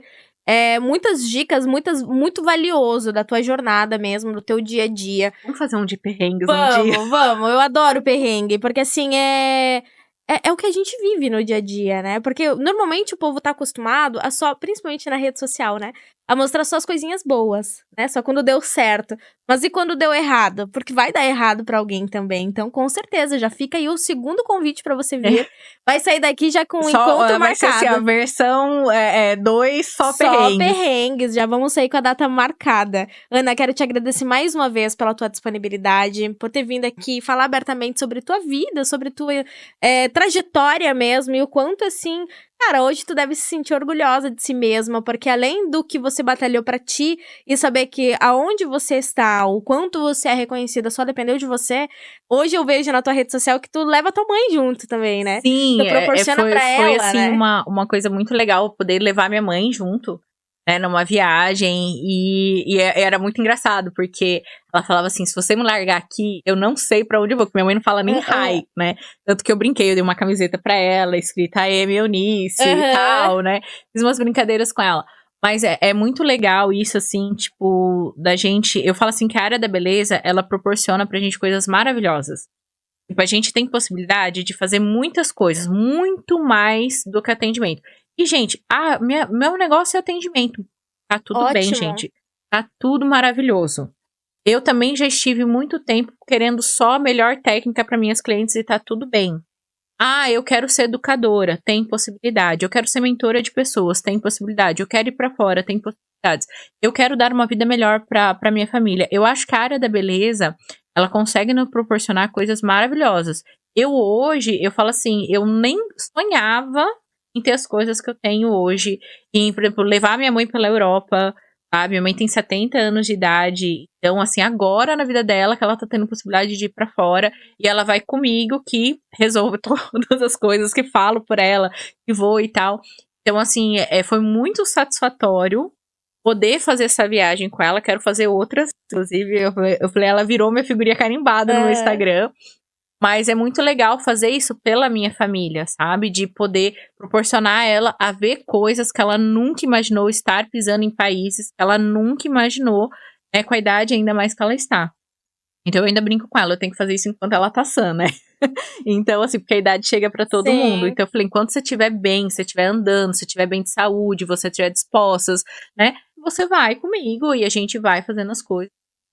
Muitas dicas, muito valioso da tua jornada mesmo, do teu dia a dia. Vamos fazer um de perrengues um dia? Vamos. Eu adoro perrengue, porque assim, é o que a gente vive no dia a dia, né? Porque normalmente o povo tá acostumado a só, principalmente na rede social, né? A mostrar só as coisinhas boas, né? Só quando deu certo. Mas e quando deu errado? Porque vai dar errado pra alguém também. Então, com certeza, já fica aí o segundo convite pra você vir. Vai sair daqui já com um encontro vai ser assim, marcado. a versão 2, só Só perrengues. perrengues, já vamos sair com a data marcada. Ana, quero te agradecer mais uma vez pela tua disponibilidade, por ter vindo aqui falar abertamente sobre tua vida, sobre tua trajetória mesmo, e o quanto, assim, cara, hoje tu deve se sentir orgulhosa de si mesma, porque além do que você batalhou pra ti, e saber que aonde você está, o quanto você é reconhecida só dependeu de você, hoje eu vejo na tua rede social que tu leva tua mãe junto também, né? Sim, tu proporciona pra ela, foi assim, né? uma coisa muito legal poder levar minha mãe junto, né, numa viagem, e era muito engraçado, porque ela falava assim, se você me largar aqui, eu não sei pra onde eu vou, porque minha mãe não fala nem hi, né, tanto que eu brinquei, eu dei uma camiseta pra ela, escrita Amy Eunice e tal, né, fiz umas brincadeiras com ela, mas é muito legal isso, assim, tipo, da gente, eu falo assim, que a área da beleza, ela proporciona pra gente coisas maravilhosas. Tipo, a gente tem possibilidade de fazer muitas coisas, muito mais do que atendimento. E, gente, meu negócio é atendimento. Tá tudo bem, Ótimo. gente. Tá tudo maravilhoso. Eu também já estive muito tempo querendo só a melhor técnica para minhas clientes e tá tudo bem. Ah, eu quero ser educadora, tem possibilidade. Eu quero ser mentora de pessoas, tem possibilidade. Eu quero ir para fora, tem possibilidades. Eu quero dar uma vida melhor para minha família. Eu acho que a área da beleza, ela consegue nos proporcionar coisas maravilhosas. Eu hoje, eu falo assim, eu nem sonhava em ter as coisas que eu tenho hoje, em, por exemplo, levar minha mãe pela Europa, sabe? Minha mãe tem 70 anos de idade, então assim, agora na vida dela que ela tá tendo possibilidade de ir para fora, e ela vai comigo que resolve todas as coisas, que falo por ela, que vou e tal. Então, assim, foi muito satisfatório poder fazer essa viagem com ela. Quero fazer outras. Inclusive, eu falei, ela virou minha figurinha carimbada no meu Instagram. Mas é muito legal fazer isso pela minha família, sabe? De poder proporcionar a ela a ver coisas que ela nunca imaginou, estar pisando em países que ela nunca imaginou, né? Com a idade ainda mais que ela está. Então eu ainda brinco com ela, eu tenho que fazer isso enquanto ela tá sã, né? Então, assim, porque a idade chega pra todo Sim. mundo. Então eu falei, enquanto você estiver bem, você estiver andando, você estiver bem de saúde, você estiver dispostas, né? Você vai comigo e a gente vai fazendo as coisas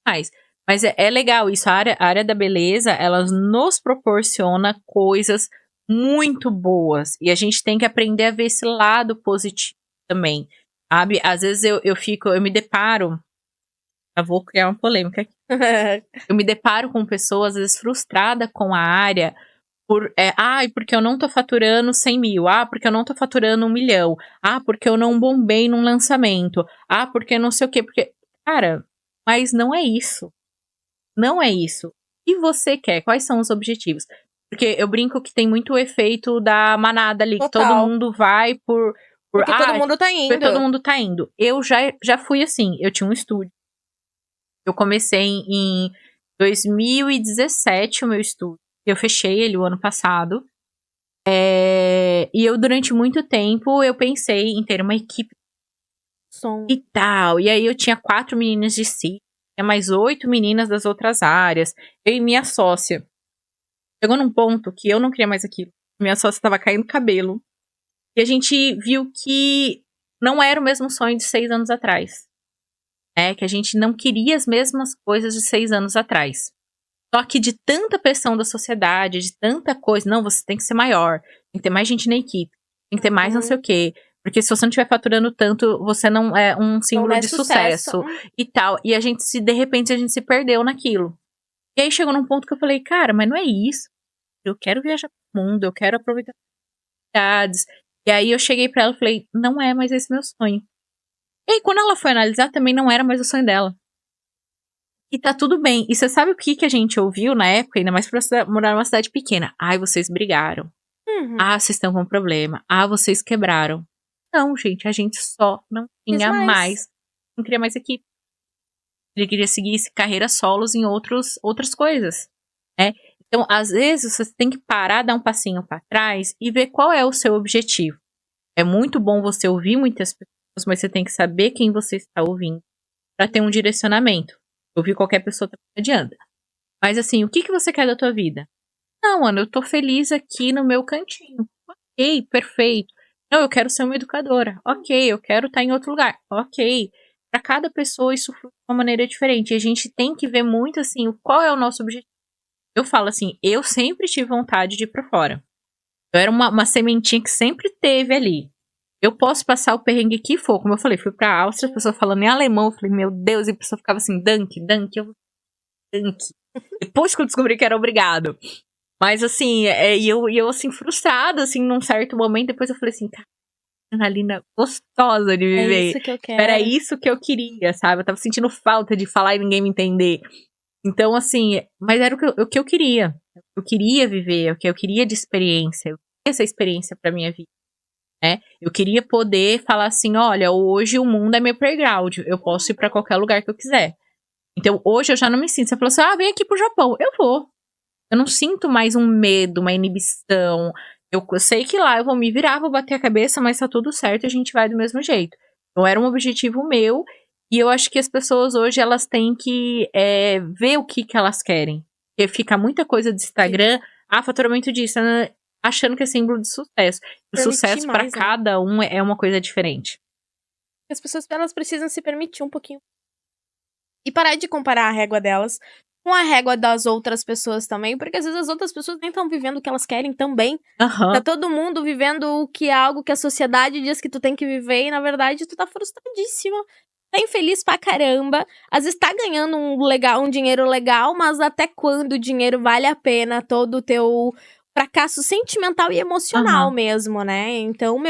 mais. Mas é legal isso, a área da beleza, ela nos proporciona coisas muito boas. E a gente tem que aprender a ver esse lado positivo também, sabe? Às vezes eu me deparo, eu vou criar uma polêmica aqui. Eu me deparo com pessoas, às vezes, frustradas com a área, porque eu não tô faturando 100 mil, porque eu não tô faturando 1 milhão, porque eu não bombei num lançamento, porque não sei o quê, porque, cara, mas não é isso. Não é isso. O que você quer? Quais são os objetivos? Porque eu brinco que tem muito o efeito da manada ali, que todo Total. mundo vai Porque todo mundo tá porque indo. todo mundo tá indo. Eu já fui assim, eu tinha um estúdio. Eu comecei em 2017 o meu estúdio. Eu fechei ele o ano passado. E eu, durante muito tempo, eu pensei em ter uma equipe Som. e tal. E aí eu tinha 4 meninas de si, tinha mais 8 meninas das outras áreas. Eu e minha sócia. Chegou num ponto que eu não queria mais aquilo. Minha sócia tava caindo cabelo. E a gente viu que não era o mesmo sonho de 6 anos atrás. Que a gente não queria as mesmas coisas de 6 anos atrás. Só que de tanta pressão da sociedade, de tanta coisa, não, você tem que ser maior, tem que ter mais gente na equipe, tem que ter mais não sei o quê. Porque se você não estiver faturando tanto, você não é um símbolo é de sucesso e tal. E a gente de repente, a gente se perdeu naquilo. E aí chegou num ponto que eu falei, cara, mas não é isso. Eu quero viajar pro mundo, eu quero aproveitar as oportunidades. E aí eu cheguei pra ela e falei, não é mais esse meu sonho. E aí quando ela foi analisar, também não era mais o sonho dela. E tá tudo bem. E você sabe o que a gente ouviu na época, ainda mais pra morar numa cidade pequena? Ai, vocês brigaram. Uhum. Vocês estão com problema. Vocês quebraram. Não, gente, a gente só não tinha mais. Não queria mais equipe. Ele queria seguir carreira solos em outras coisas, né? Então, às vezes, você tem que parar, dar um passinho para trás e ver qual é o seu objetivo. É muito bom você ouvir muitas pessoas, mas você tem que saber quem você está ouvindo para ter um direcionamento. Ouvir qualquer pessoa também não adianta. Mas assim, o que você quer da tua vida? Não, Ana, eu tô feliz aqui no meu cantinho. Ok, perfeito. Não, eu quero ser uma educadora. Ok, eu quero estar em outro lugar. Ok. Para cada pessoa isso flui de uma maneira diferente. E a gente tem que ver muito assim, qual é o nosso objetivo. Eu falo assim, eu sempre tive vontade de ir pra fora. Eu era uma sementinha que sempre teve ali. Eu posso passar o perrengue que for. Como eu falei, fui pra Áustria, a pessoa falando em alemão. Eu falei, meu Deus, e a pessoa ficava assim, Danke. Depois que eu descobri que era obrigado. Mas assim, eu assim, frustrada, assim, num certo momento. Depois eu falei assim, cara, adrenalina gostosa de viver. É isso que eu quero. Era isso que eu queria, sabe? Eu tava sentindo falta de falar e ninguém me entender. Então, assim, mas era o que eu queria. Eu queria viver, o que eu queria de experiência. Eu queria essa experiência pra minha vida, né? Eu queria poder falar assim, olha, hoje o mundo é meu playground. Eu posso ir pra qualquer lugar que eu quiser. Então, hoje eu já não me sinto. Você falou assim, vem aqui pro Japão. Eu vou. Eu não sinto mais um medo, uma inibição. Eu sei que lá eu vou me virar, vou bater a cabeça, mas tá tudo certo e a gente vai do mesmo jeito. Então, era um objetivo meu. E eu acho que as pessoas hoje, elas têm que ver o que elas querem. Porque fica muita coisa de Instagram, faturamento disso, né? Achando que é símbolo de sucesso. O Permitir sucesso mais, para né? cada um é uma coisa diferente. As pessoas, elas precisam se permitir um pouquinho. E parar de comparar a régua delas com a régua das outras pessoas também, porque às vezes as outras pessoas nem estão vivendo o que elas querem também. Aham. Tá todo mundo vivendo o que é algo que a sociedade diz que tu tem que viver e, na verdade, tu tá frustradíssima. Tá infeliz pra caramba. Às vezes tá ganhando um dinheiro legal, mas até quando o dinheiro vale a pena todo o teu fracasso sentimental e emocional Aham. mesmo, né? Então,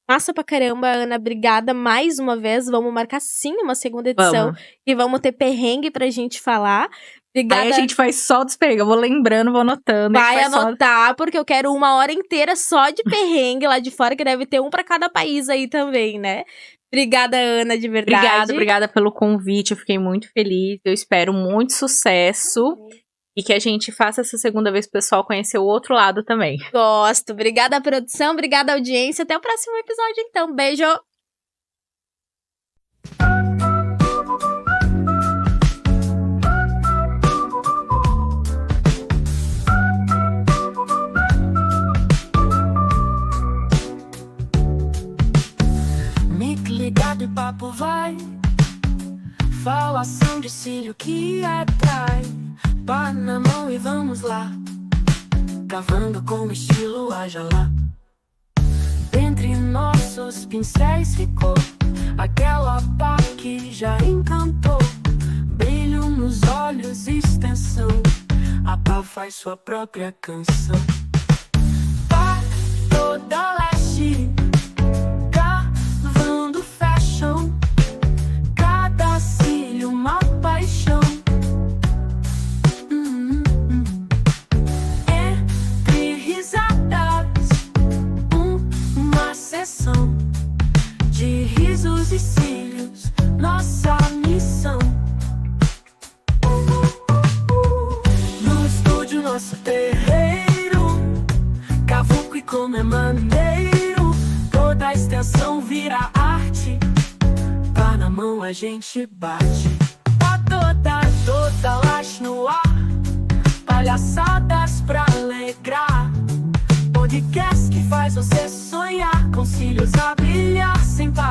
massa pra caramba, Ana. Obrigada mais uma vez. Vamos marcar sim uma segunda edição. Vamos. E vamos ter perrengue pra gente falar. Obrigada. Aí a gente faz só dos perrengues. Eu vou lembrando, vou anotando. Vai faz só- anotar, porque eu quero uma hora inteira só de perrengue lá de fora, que deve ter um pra cada país aí também, né? Obrigada, Ana, de verdade. Obrigada pelo convite. Eu fiquei muito feliz. Eu espero muito sucesso. E que a gente faça essa segunda vez pro pessoal conhecer o outro lado também. Gosto. Obrigada, produção. Obrigada, audiência. Até o próximo episódio, então. Beijo. Mic ligado e papo vai. Falação de cílio que atrai. Pá na mão e vamos lá. Cavando com estilo haja lá. Entre nossos pincéis ficou aquela pá que já encantou. Brilho nos olhos, extensão. A pá faz sua própria canção. Pá toda leste, cavando fashion. Cada cílio uma paixão. Entre risadas, uma sessão de risos e cílios, nossa missão. No estúdio, nosso terreiro, cavuco e como é maneiro, toda a extensão vira arte. Pá na mão a gente bate. Pá toda laje no ar, palhaçadas pra alegrar. Podcast que faz você sonhar, com cílios a brilhar sem parar.